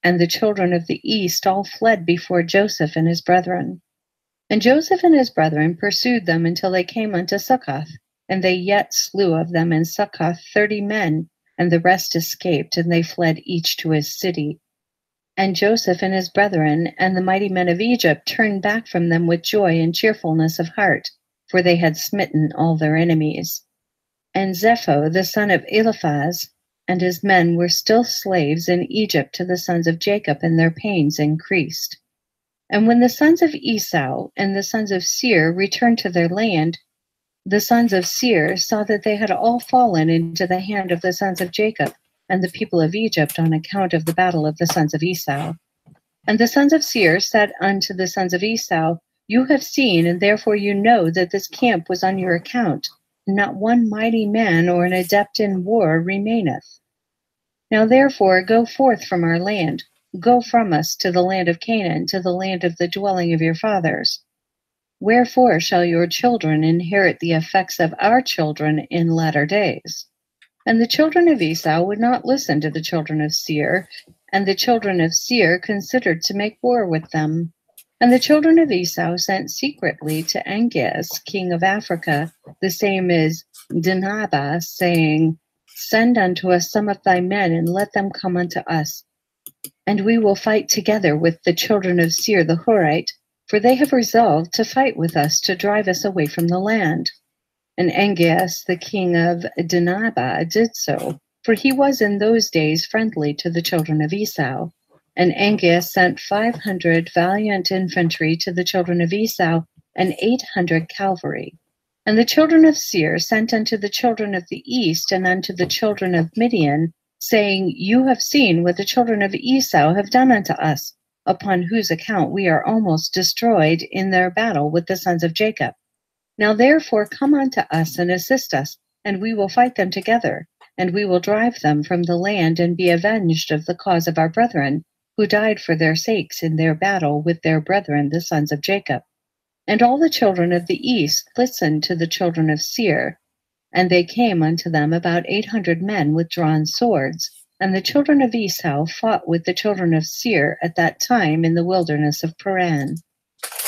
and the children of the east all fled before Joseph and his brethren. And Joseph and his brethren pursued them until they came unto Succoth, and they yet slew of them in Succoth 30 men, and the rest escaped, and they fled each to his city. And Joseph and his brethren and the mighty men of Egypt turned back from them with joy and cheerfulness of heart, for they had smitten all their enemies. And Zepho, the son of Eliphaz, and his men were still slaves in Egypt to the sons of Jacob, and their pains increased. And when the sons of Esau and the sons of Seir returned to their land, the sons of Seir saw that they had all fallen into the hand of the sons of Jacob and the people of Egypt on account of the battle of the sons of Esau. And the sons of Seir said unto the sons of Esau, You have seen, and therefore you know that this camp was on your account. Not one mighty man or an adept in war remaineth. Now therefore go forth from our land, go from us to the land of Canaan, to the land of the dwelling of your fathers. Wherefore shall your children inherit the effects of our children in latter days? And the children of Esau would not listen to the children of Seir, and the children of Seir considered to make war with them. And the children of Esau sent secretly to Angeas, king of Africa, the same is Dinhabah, saying, Send unto us some of thy men, and let them come unto us. And we will fight together with the children of Seir the Horite, for they have resolved to fight with us to drive us away from the land. And Angeas, the king of Dinhabah, did so, for he was in those days friendly to the children of Esau. And Angeas sent 500 valiant infantry to the children of Esau, and 800 cavalry. And the children of Seir sent unto the children of the east and unto the children of Midian, saying, You have seen what the children of Esau have done unto us, upon whose account we are almost destroyed in their battle with the sons of Jacob. Now therefore come unto us and assist us, and we will fight them together, and we will drive them from the land and be avenged of the cause of our brethren, who died for their sakes in their battle with their brethren the sons of Jacob. And all the children of the east listened to the children of Seir, and they came unto them about 800 men with drawn swords. And the children of Esau fought with the children of Seir at that time in the wilderness of Paran.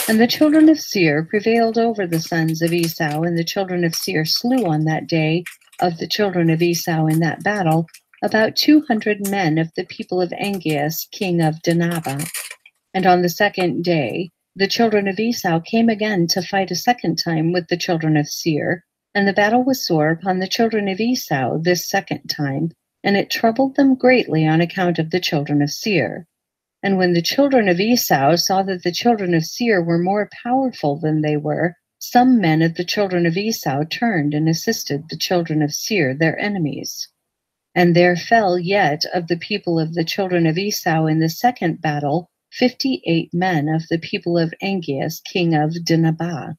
And the children of Seir prevailed over the sons of Esau, and the children of Seir slew on that day of the children of Esau in that battle about 200 men of the people of Angeas, king of Dinhabah. And on the second day, the children of Esau came again to fight a second time with the children of Seir, and the battle was sore upon the children of Esau this second time, and it troubled them greatly on account of the children of Seir. And when the children of Esau saw that the children of Seir were more powerful than they were, some men of the children of Esau turned and assisted the children of Seir, their enemies. And there fell yet of the people of the children of Esau in the second battle 58 men of the people of Angeas, king of Dinhabah.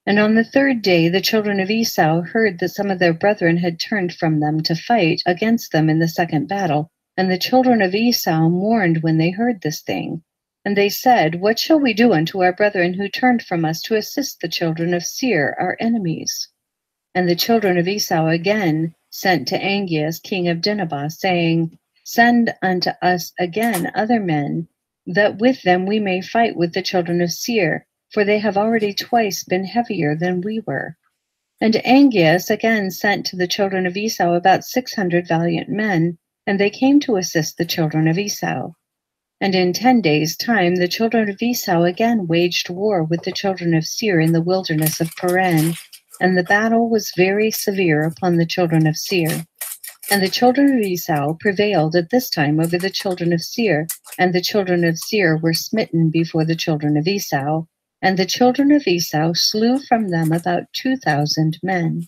And on the third day the children of Esau heard that some of their brethren had turned from them to fight against them in the second battle. And the children of Esau mourned when they heard this thing. And they said, What shall we do unto our brethren who turned from us to assist the children of Seir, our enemies? And the children of Esau again sent to Angeas, king of Dinhabah, saying, Send unto us again other men, that with them we may fight with the children of Seir, for they have already twice been heavier than we were. And Angeas again sent to the children of Esau about 600 valiant men, and they came to assist the children of Esau. And in 10 days' time the children of Esau again waged war with the children of Seir in the wilderness of Paran, and the battle was very severe upon the children of Seir. And the children of Esau prevailed at this time over the children of Seir, and the children of Seir were smitten before the children of Esau. And the children of Esau slew from them about 2,000 men.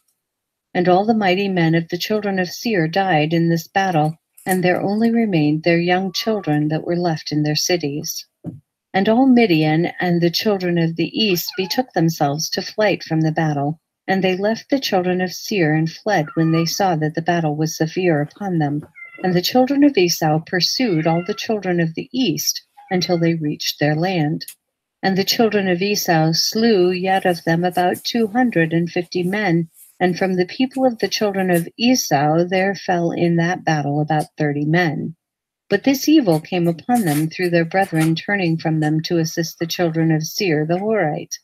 And all the mighty men of the children of Seir died in this battle, and there only remained their young children that were left in their cities. And all Midian and the children of the east betook themselves to flight from the battle, and they left the children of Seir and fled when they saw that the battle was severe upon them. And the children of Esau pursued all the children of the east until they reached their land. And the children of Esau slew yet of them about 250 men, and from the people of the children of Esau there fell in that battle about 30 men. But this evil came upon them through their brethren turning from them to assist the children of Seir the Horite.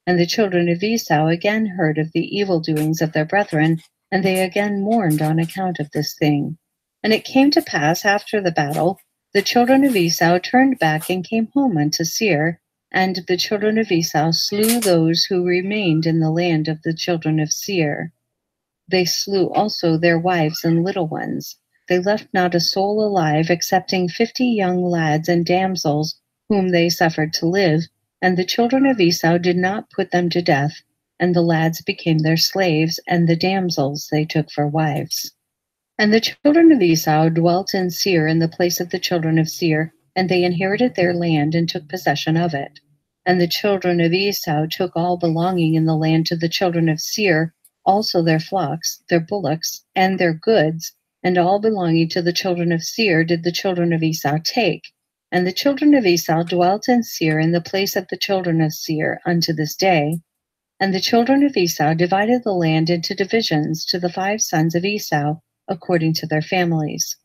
And the children of Esau again heard of the evil doings of their brethren, and they again mourned on account of this thing. And it came to pass after the battle, the children of Esau turned back and came home unto Seir, and the children of Esau slew those who remained in the land of the children of Seir. They slew also their wives and little ones. They left not a soul alive, excepting 50 young lads and damsels, whom they suffered to live. And the children of Esau did not put them to death, and the lads became their slaves, and the damsels they took for wives. And the children of Esau dwelt in Seir in the place of the children of Seir, and they inherited their land and took possession of it. And the children of Esau took all belonging in the land to the children of Seir, also their flocks, their bullocks, and their goods, and all belonging to the children of Seir did the children of Esau take. And the children of Esau dwelt in Seir in the place of the children of Seir unto this day. And the children of Esau divided the land into divisions to the 5 sons of Esau, according to their families.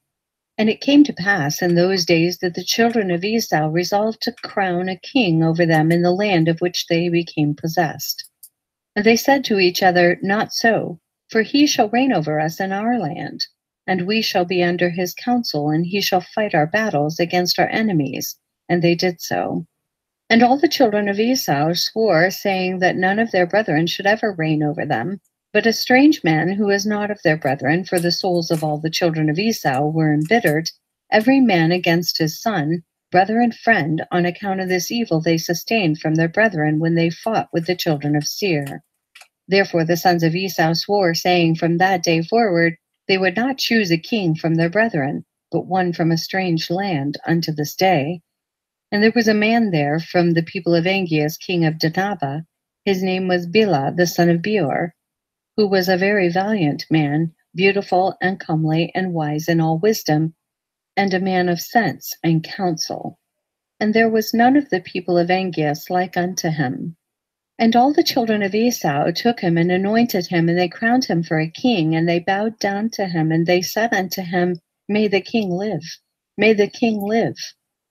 And it came to pass in those days that the children of Esau resolved to crown a king over them in the land of which they became possessed. And they said to each other, Not so, for he shall reign over us in our land, and we shall be under his counsel, and he shall fight our battles against our enemies. And they did so. And all the children of Esau swore, saying that none of their brethren should ever reign over them, but a strange man who is not of their brethren, for the souls of all the children of Esau were embittered, every man against his son, brother and friend, on account of this evil they sustained from their brethren when they fought with the children of Seir. Therefore the sons of Esau swore, saying, From that day forward they would not choose a king from their brethren, but one from a strange land unto this day. And there was a man there from the people of Angias, king of Dinaba. His name was Bela, the son of Beor, who was a very valiant man, beautiful and comely and wise in all wisdom, and a man of sense and counsel. And there was none of the people of Angias like unto him. And all the children of Esau took him and anointed him, and they crowned him for a king, and they bowed down to him, and they said unto him, May the king live, may the king live.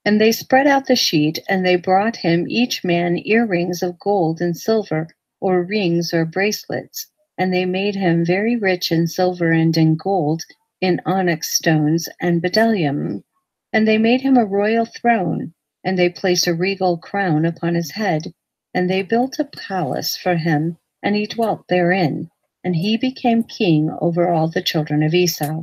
And they spread out the sheet, and they brought him each man earrings of gold and silver, or rings or bracelets. And they made him very rich in silver and in gold, in onyx stones and bdellium. And they made him a royal throne, and they placed a regal crown upon his head. And they built a palace for him, and he dwelt therein. And he became king over all the children of Esau.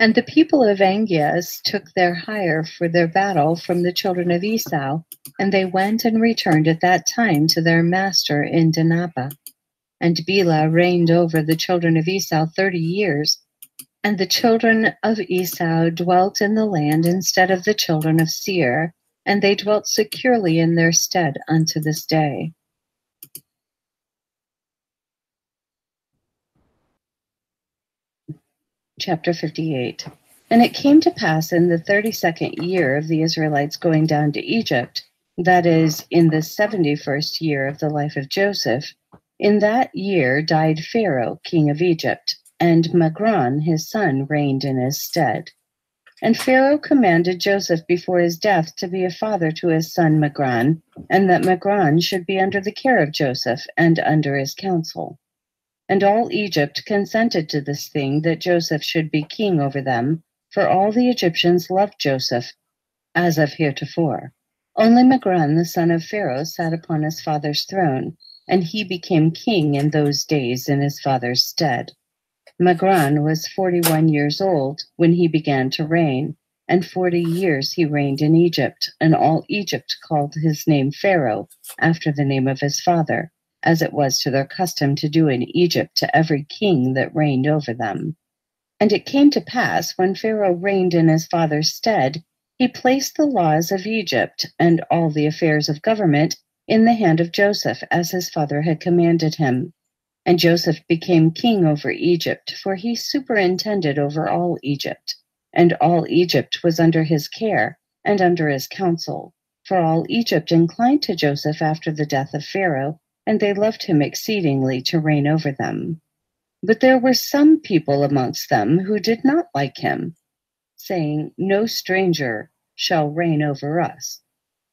And the people of Angias took their hire for their battle from the children of Esau, and they went and returned at that time to their master in Dinaba. And Bela reigned over the children of Esau 30 years. And the children of Esau dwelt in the land instead of the children of Seir, and they dwelt securely in their stead unto this day. Chapter 58. And it came to pass in the 32nd year of the Israelites going down to Egypt, that is, in the 71st year of the life of Joseph, in that year died Pharaoh, king of Egypt, and Magron, his son, reigned in his stead. And Pharaoh commanded Joseph before his death to be a father to his son Magron, and that Magron should be under the care of Joseph and under his counsel. And all Egypt consented to this thing, that Joseph should be king over them, for all the Egyptians loved Joseph, as of heretofore. Only Magron, the son of Pharaoh, sat upon his father's throne, and he became king in those days in his father's stead. Magron was 41 years old when he began to reign, and 40 years he reigned in Egypt, and all Egypt called his name Pharaoh, after the name of his father, as it was to their custom to do in Egypt to every king that reigned over them. And it came to pass, when Pharaoh reigned in his father's stead, he placed the laws of Egypt and all the affairs of government in the hand of Joseph, as his father had commanded him. And Joseph became king over Egypt, for he superintended over all Egypt. And all Egypt was under his care and under his counsel. For all Egypt inclined to Joseph after the death of Pharaoh, and they loved him exceedingly to reign over them. But there were some people amongst them who did not like him. saying, "No stranger shall reign over us."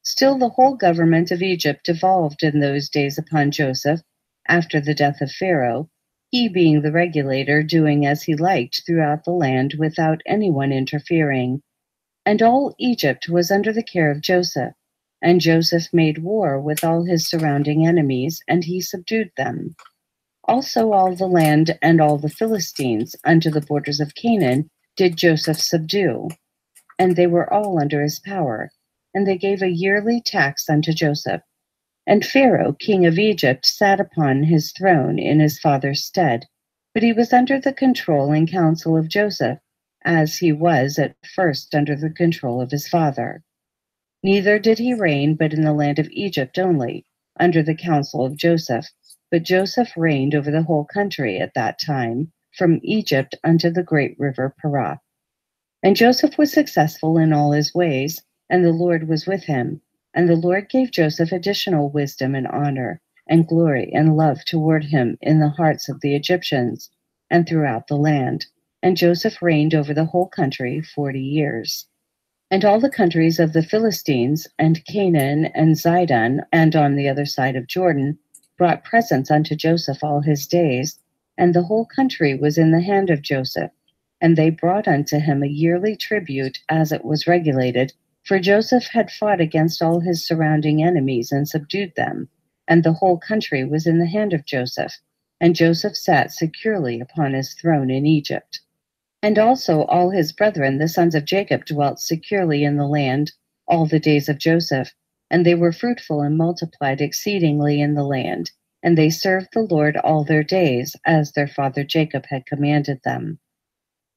Still, the whole government of Egypt devolved in those days upon Joseph after the death of Pharaoh, he being the regulator, doing as he liked throughout the land without anyone interfering. And all Egypt was under the care of Joseph. And Joseph made war with all his surrounding enemies, and he subdued them. Also all the land and all the Philistines unto the borders of Canaan did Joseph subdue, and they were all under his power, and they gave a yearly tax unto Joseph. And Pharaoh, king of Egypt, sat upon his throne in his father's stead, but he was under the control and counsel of Joseph, as he was at first under the control of his father. Neither did he reign but in the land of Egypt only, under the counsel of Joseph. But Joseph reigned over the whole country at that time, from Egypt unto the great river Parah. And Joseph was successful in all his ways, and the Lord was with him. And the Lord gave Joseph additional wisdom and honor, and glory and love toward him in the hearts of the Egyptians, and throughout the land. And Joseph reigned over the whole country 40 years. And all the countries of the Philistines, and Canaan, and Zidon, and on the other side of Jordan, brought presents unto Joseph all his days, and the whole country was in the hand of Joseph. And they brought unto him a yearly tribute as it was regulated, for Joseph had fought against all his surrounding enemies and subdued them, and the whole country was in the hand of Joseph, and Joseph sat securely upon his throne in Egypt. And also all his brethren, the sons of Jacob, dwelt securely in the land all the days of Joseph, and they were fruitful and multiplied exceedingly in the land, and they served the Lord all their days, as their father Jacob had commanded them.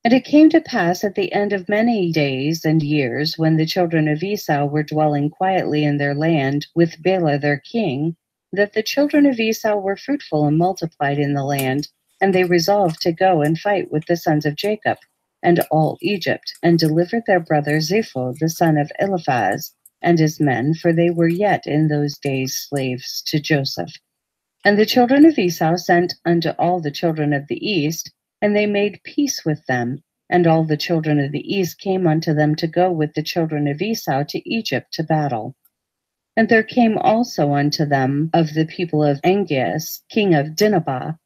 And it came to pass at the end of many days and years, when the children of Esau were dwelling quietly in their land with Bela their king, that the children of Esau were fruitful and multiplied in the land, and they resolved to go and fight with the sons of Jacob and all Egypt, and deliver their brother Zepho the son of Eliphaz and his men, for they were yet in those days slaves to Joseph. And the children of Esau sent unto all the children of the east, and they made peace with them. And all the children of the east came unto them to go with the children of Esau to Egypt to battle. And there came also unto them of the people of Angeas, king of Dinhabah,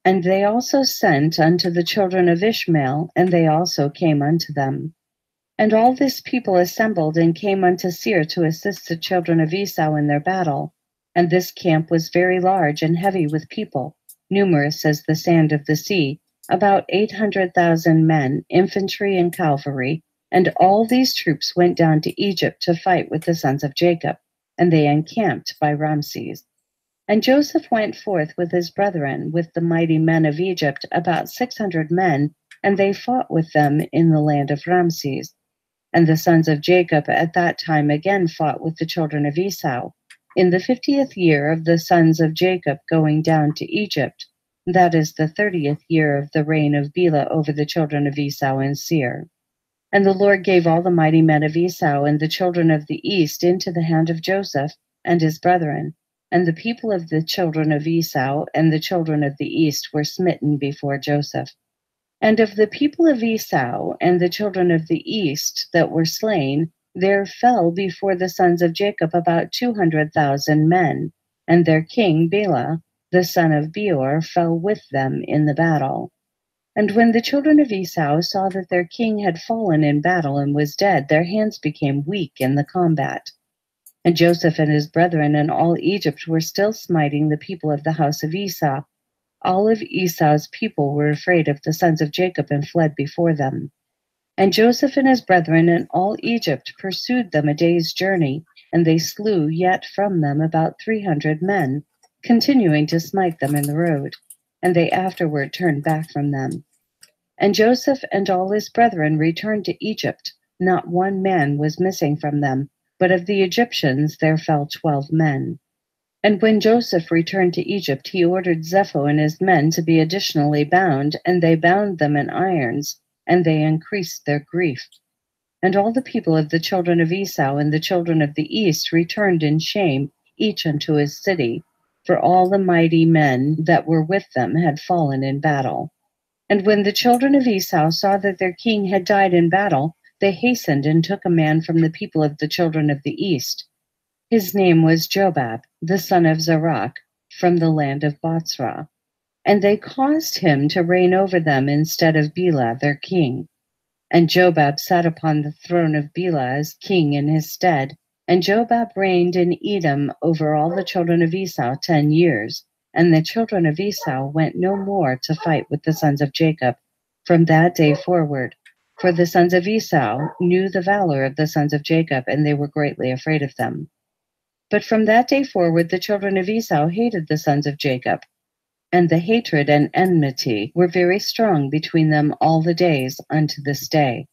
and they also sent unto the children of Ishmael, and they also came unto them. And all this people assembled and came unto Seir to assist the children of Esau in their battle. And this camp was very large and heavy with people, numerous as the sand of the sea, about 800,000 men, infantry and cavalry. And all these troops went down to Egypt to fight with the sons of Jacob, and they encamped by Ramses. And Joseph went forth with his brethren, with the mighty men of Egypt, about 600 men, and they fought with them in the land of Ramses. And the sons of Jacob at that time again fought with the children of Esau, in the 50th year of the sons of Jacob going down to Egypt, that is the 30th year of the reign of Bela over the children of Esau in Seir. And the Lord gave all the mighty men of Esau and the children of the east into the hand of Joseph and his brethren. And the people of the children of Esau and the children of the east were smitten before Joseph. And of the people of Esau and the children of the east that were slain, there fell before the sons of Jacob about 200,000 men, and their king Bela, the son of Beor, fell with them in the battle. And when the children of Esau saw that their king had fallen in battle and was dead, their hands became weak in the combat. And Joseph and his brethren and all Egypt were still smiting the people of the house of Esau. All of Esau's people were afraid of the sons of Jacob and fled before them. And Joseph and his brethren and all Egypt pursued them a day's journey, and they slew yet from them about 300 men, continuing to smite them in the road. And they afterward turned back from them. And Joseph and all his brethren returned to Egypt. Not one man was missing from them, but of the Egyptians there fell 12 men. And when Joseph returned to Egypt, he ordered Zepho and his men to be additionally bound, and they bound them in irons, and they increased their grief. And all the people of the children of Esau and the children of the east returned in shame, each unto his city, for all the mighty men that were with them had fallen in battle. And when the children of Esau saw that their king had died in battle, they hastened and took a man from the people of the children of the east. His name was Jobab, the son of Zarach, from the land of Botzrah. And they caused him to reign over them instead of Bela, their king. And Jobab sat upon the throne of Bela as king in his stead. And Jobab reigned in Edom over all the children of Esau 10 years. And the children of Esau went no more to fight with the sons of Jacob from that day forward. For the sons of Esau knew the valor of the sons of Jacob, and they were greatly afraid of them. But from that day forward, the children of Esau hated the sons of Jacob, and the hatred and enmity were very strong between them all the days unto this day.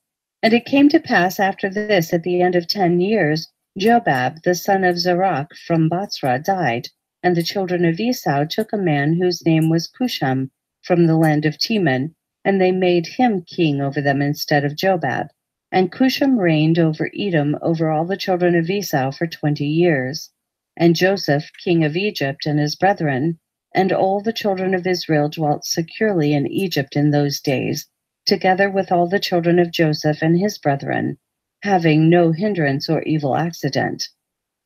And it came to pass after this, at the end of 10 years, Jobab, the son of Zarach from Botzrah, died, and the children of Esau took a man whose name was Cusham from the land of Teman, and they made him king over them instead of Jobab. And Cusham reigned over Edom over all the children of Esau for 20 years. And Joseph, king of Egypt, and his brethren, and all the children of Israel dwelt securely in Egypt in those days, together with all the children of Joseph and his brethren, having no hindrance or evil accident.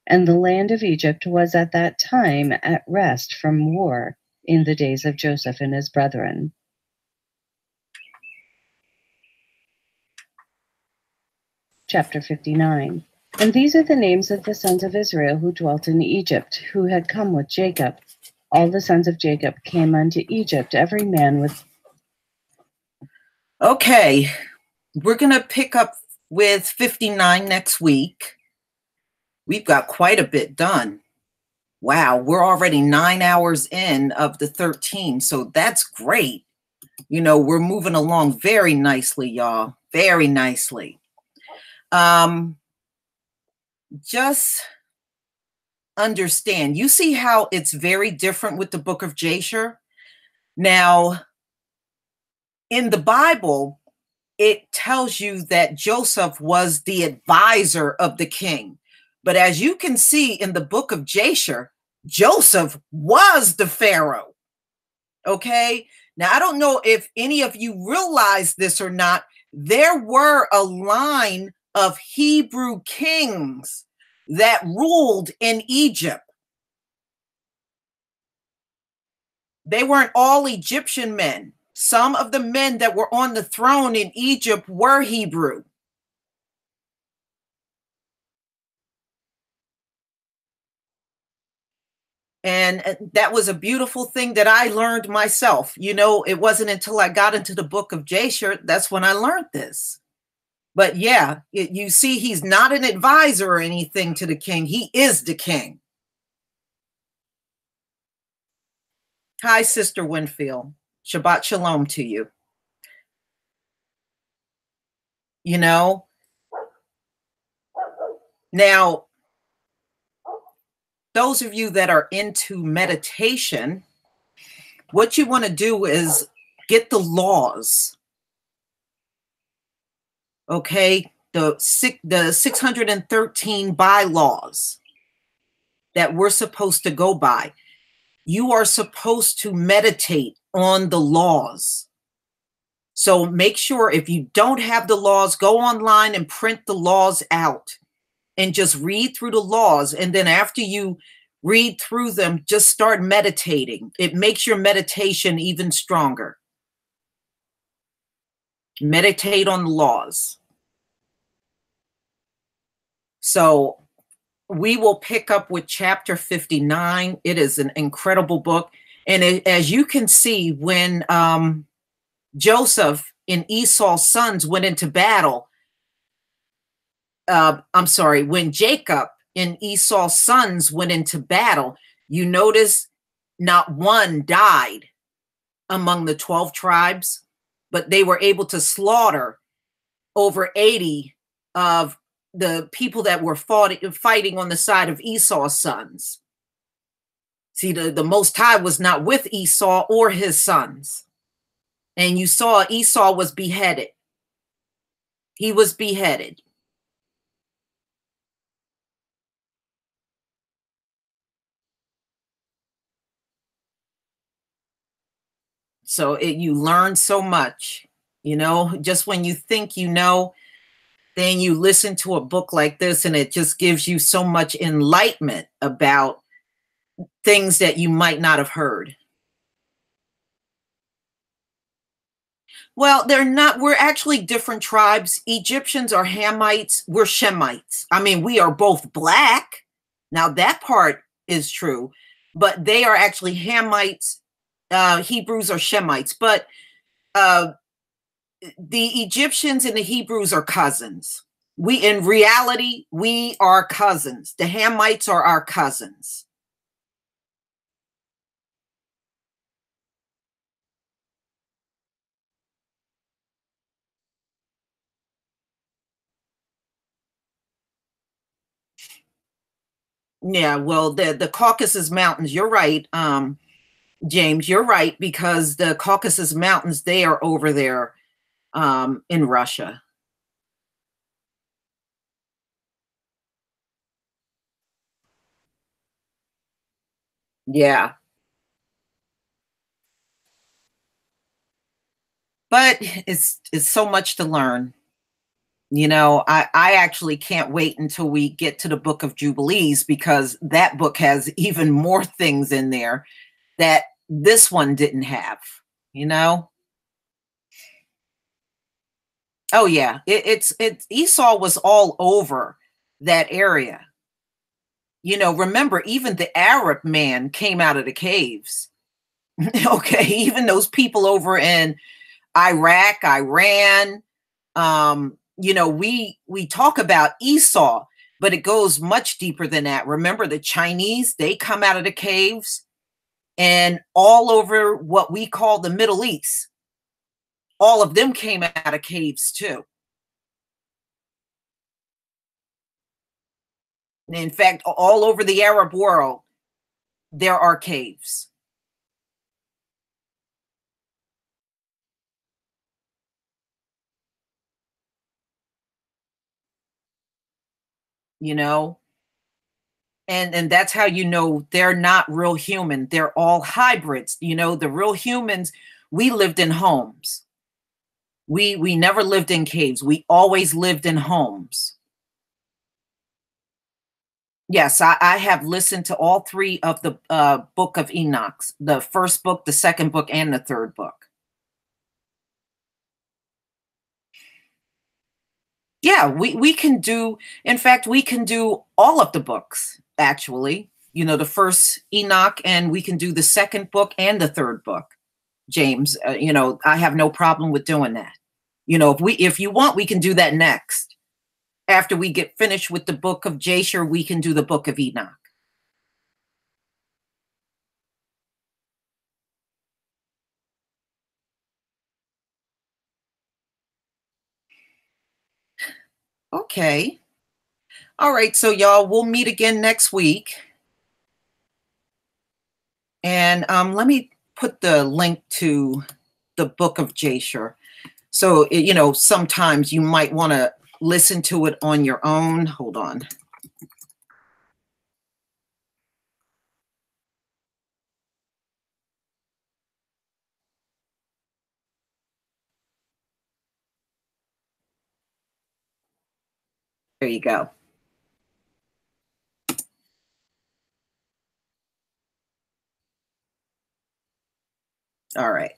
And the land of Egypt was at that time at rest from war in the days of Joseph and his brethren. Chapter 59. And these are the names of the sons of Israel who dwelt in Egypt, who had come with Jacob. All the sons of Jacob came unto Egypt, every man with... Okay, we're going to pick up with 59 next week. We've got quite a bit done. Wow, we're already 9 hours in of the 13, so that's great. You know, we're moving along very nicely, y'all. Very nicely. Just understand, you see how it's very different with the book of Jasher? Now, in the Bible, it tells you that Joseph was the advisor of the king. But as you can see in the book of Jasher, Joseph was the Pharaoh. Okay? Now, I don't know if any of you realize this or not. There were a line of Hebrew kings that ruled in Egypt. They weren't all Egyptian men. Some of the men that were on the throne in Egypt were Hebrew. And that was a beautiful thing that I learned myself. You know, it wasn't until I got into the book of Jasher, that's when I learned this. But yeah, you see, he's not an advisor or anything to the king. He is the king. Hi, Sister Winfield. Shabbat shalom to you. You know, now, those of you that are into meditation, what you want to do is get the laws. Okay, the 613 bylaws that we're supposed to go by. You are supposed to meditate on the laws. So make sure if you don't have the laws, go online and print the laws out and just read through the laws. And then after you read through them, just start meditating. It makes your meditation even stronger. Meditate on the laws. So we will pick up with chapter 59. It is an incredible book. And as you can see, when Joseph and Esau's sons went into battle, when Jacob and Esau's sons went into battle, you notice not one died among the 12 tribes, but they were able to slaughter over 80 of the people that were fighting on the side of Esau's sons. See, the Most High was not with Esau or his sons. And you saw Esau was beheaded. He was beheaded. So you learn so much, you know, just when you think you know, then you listen to a book like this and it just gives you so much enlightenment about things that you might not have heard. Well, they're not, we're actually different tribes. Egyptians are Hamites, we're Shemites. I mean, we are both black. Now, that part is true, but they are actually Hamites. Hebrews are Shemites, but uh, the Egyptians and the Hebrews are cousins. We, in reality, we are cousins. The Hamites are our cousins. Yeah, well, the Caucasus Mountains, you're right, James, you're right, because the Caucasus Mountains, they are over there in Russia. Yeah, but it's so much to learn. I actually can't wait until we get to the Book of Jubilees because that book has even more things in there that this one didn't have, you know? Oh yeah, it's Esau was all over that area. Remember, even the Arab man came out of the caves. Okay, even those people over in Iraq, Iran, we talk about Esau, but it goes much deeper than that. Remember the Chinese, they come out of the caves, and all over what we call the Middle East, all of them came out of caves too. In fact, all over the Arab world, there are caves. you know and that's how they're not real human. They're all hybrids. The real humans, we lived in homes. We never lived in caves. We always lived in homes. Yes, I have listened to all three of the book of Enoch's, the first book, the second book, and the third book. Yeah, we can do, in fact, we can do all of the books, actually. The first Enoch, and we can do the second book and the third book, James. I have no problem with doing that. If you want, we can do that next. After we get finished with the book of Jasher, we can do the book of Enoch. Okay. All right. So, y'all, we'll meet again next week. And let me put the link to the book of Jasher. So, sometimes you might want to listen to it on your own. Hold on. There you go. All right.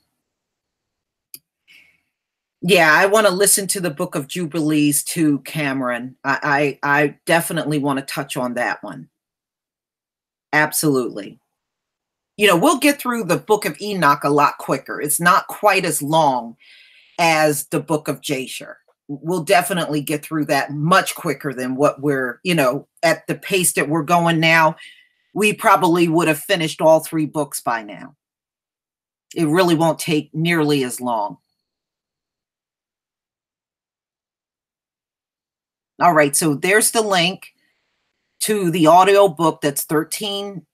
Yeah, I want to listen to the Book of Jubilees too, Cameron. I definitely want to touch on that one. Absolutely. We'll get through the Book of Enoch a lot quicker. It's not quite as long as the Book of Jasher. We'll definitely get through that much quicker than what we're, at the pace that we're going now. We probably would have finished all three books by now. It really won't take nearly as long. All right, so there's the link to the audio book that's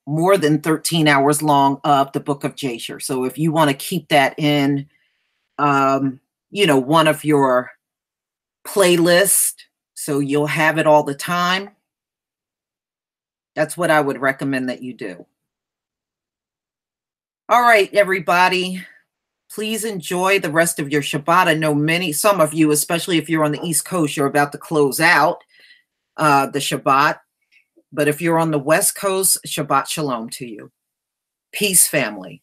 more than 13 hours long of the Book of Jasher. So if you want to keep that in, one of your playlists, so you'll have it all the time, that's what I would recommend that you do. All right, everybody. Please enjoy the rest of your Shabbat. I know some of you, especially if you're on the East Coast, you're about to close out the Shabbat. But if you're on the West Coast, Shabbat Shalom to you. Peace, family.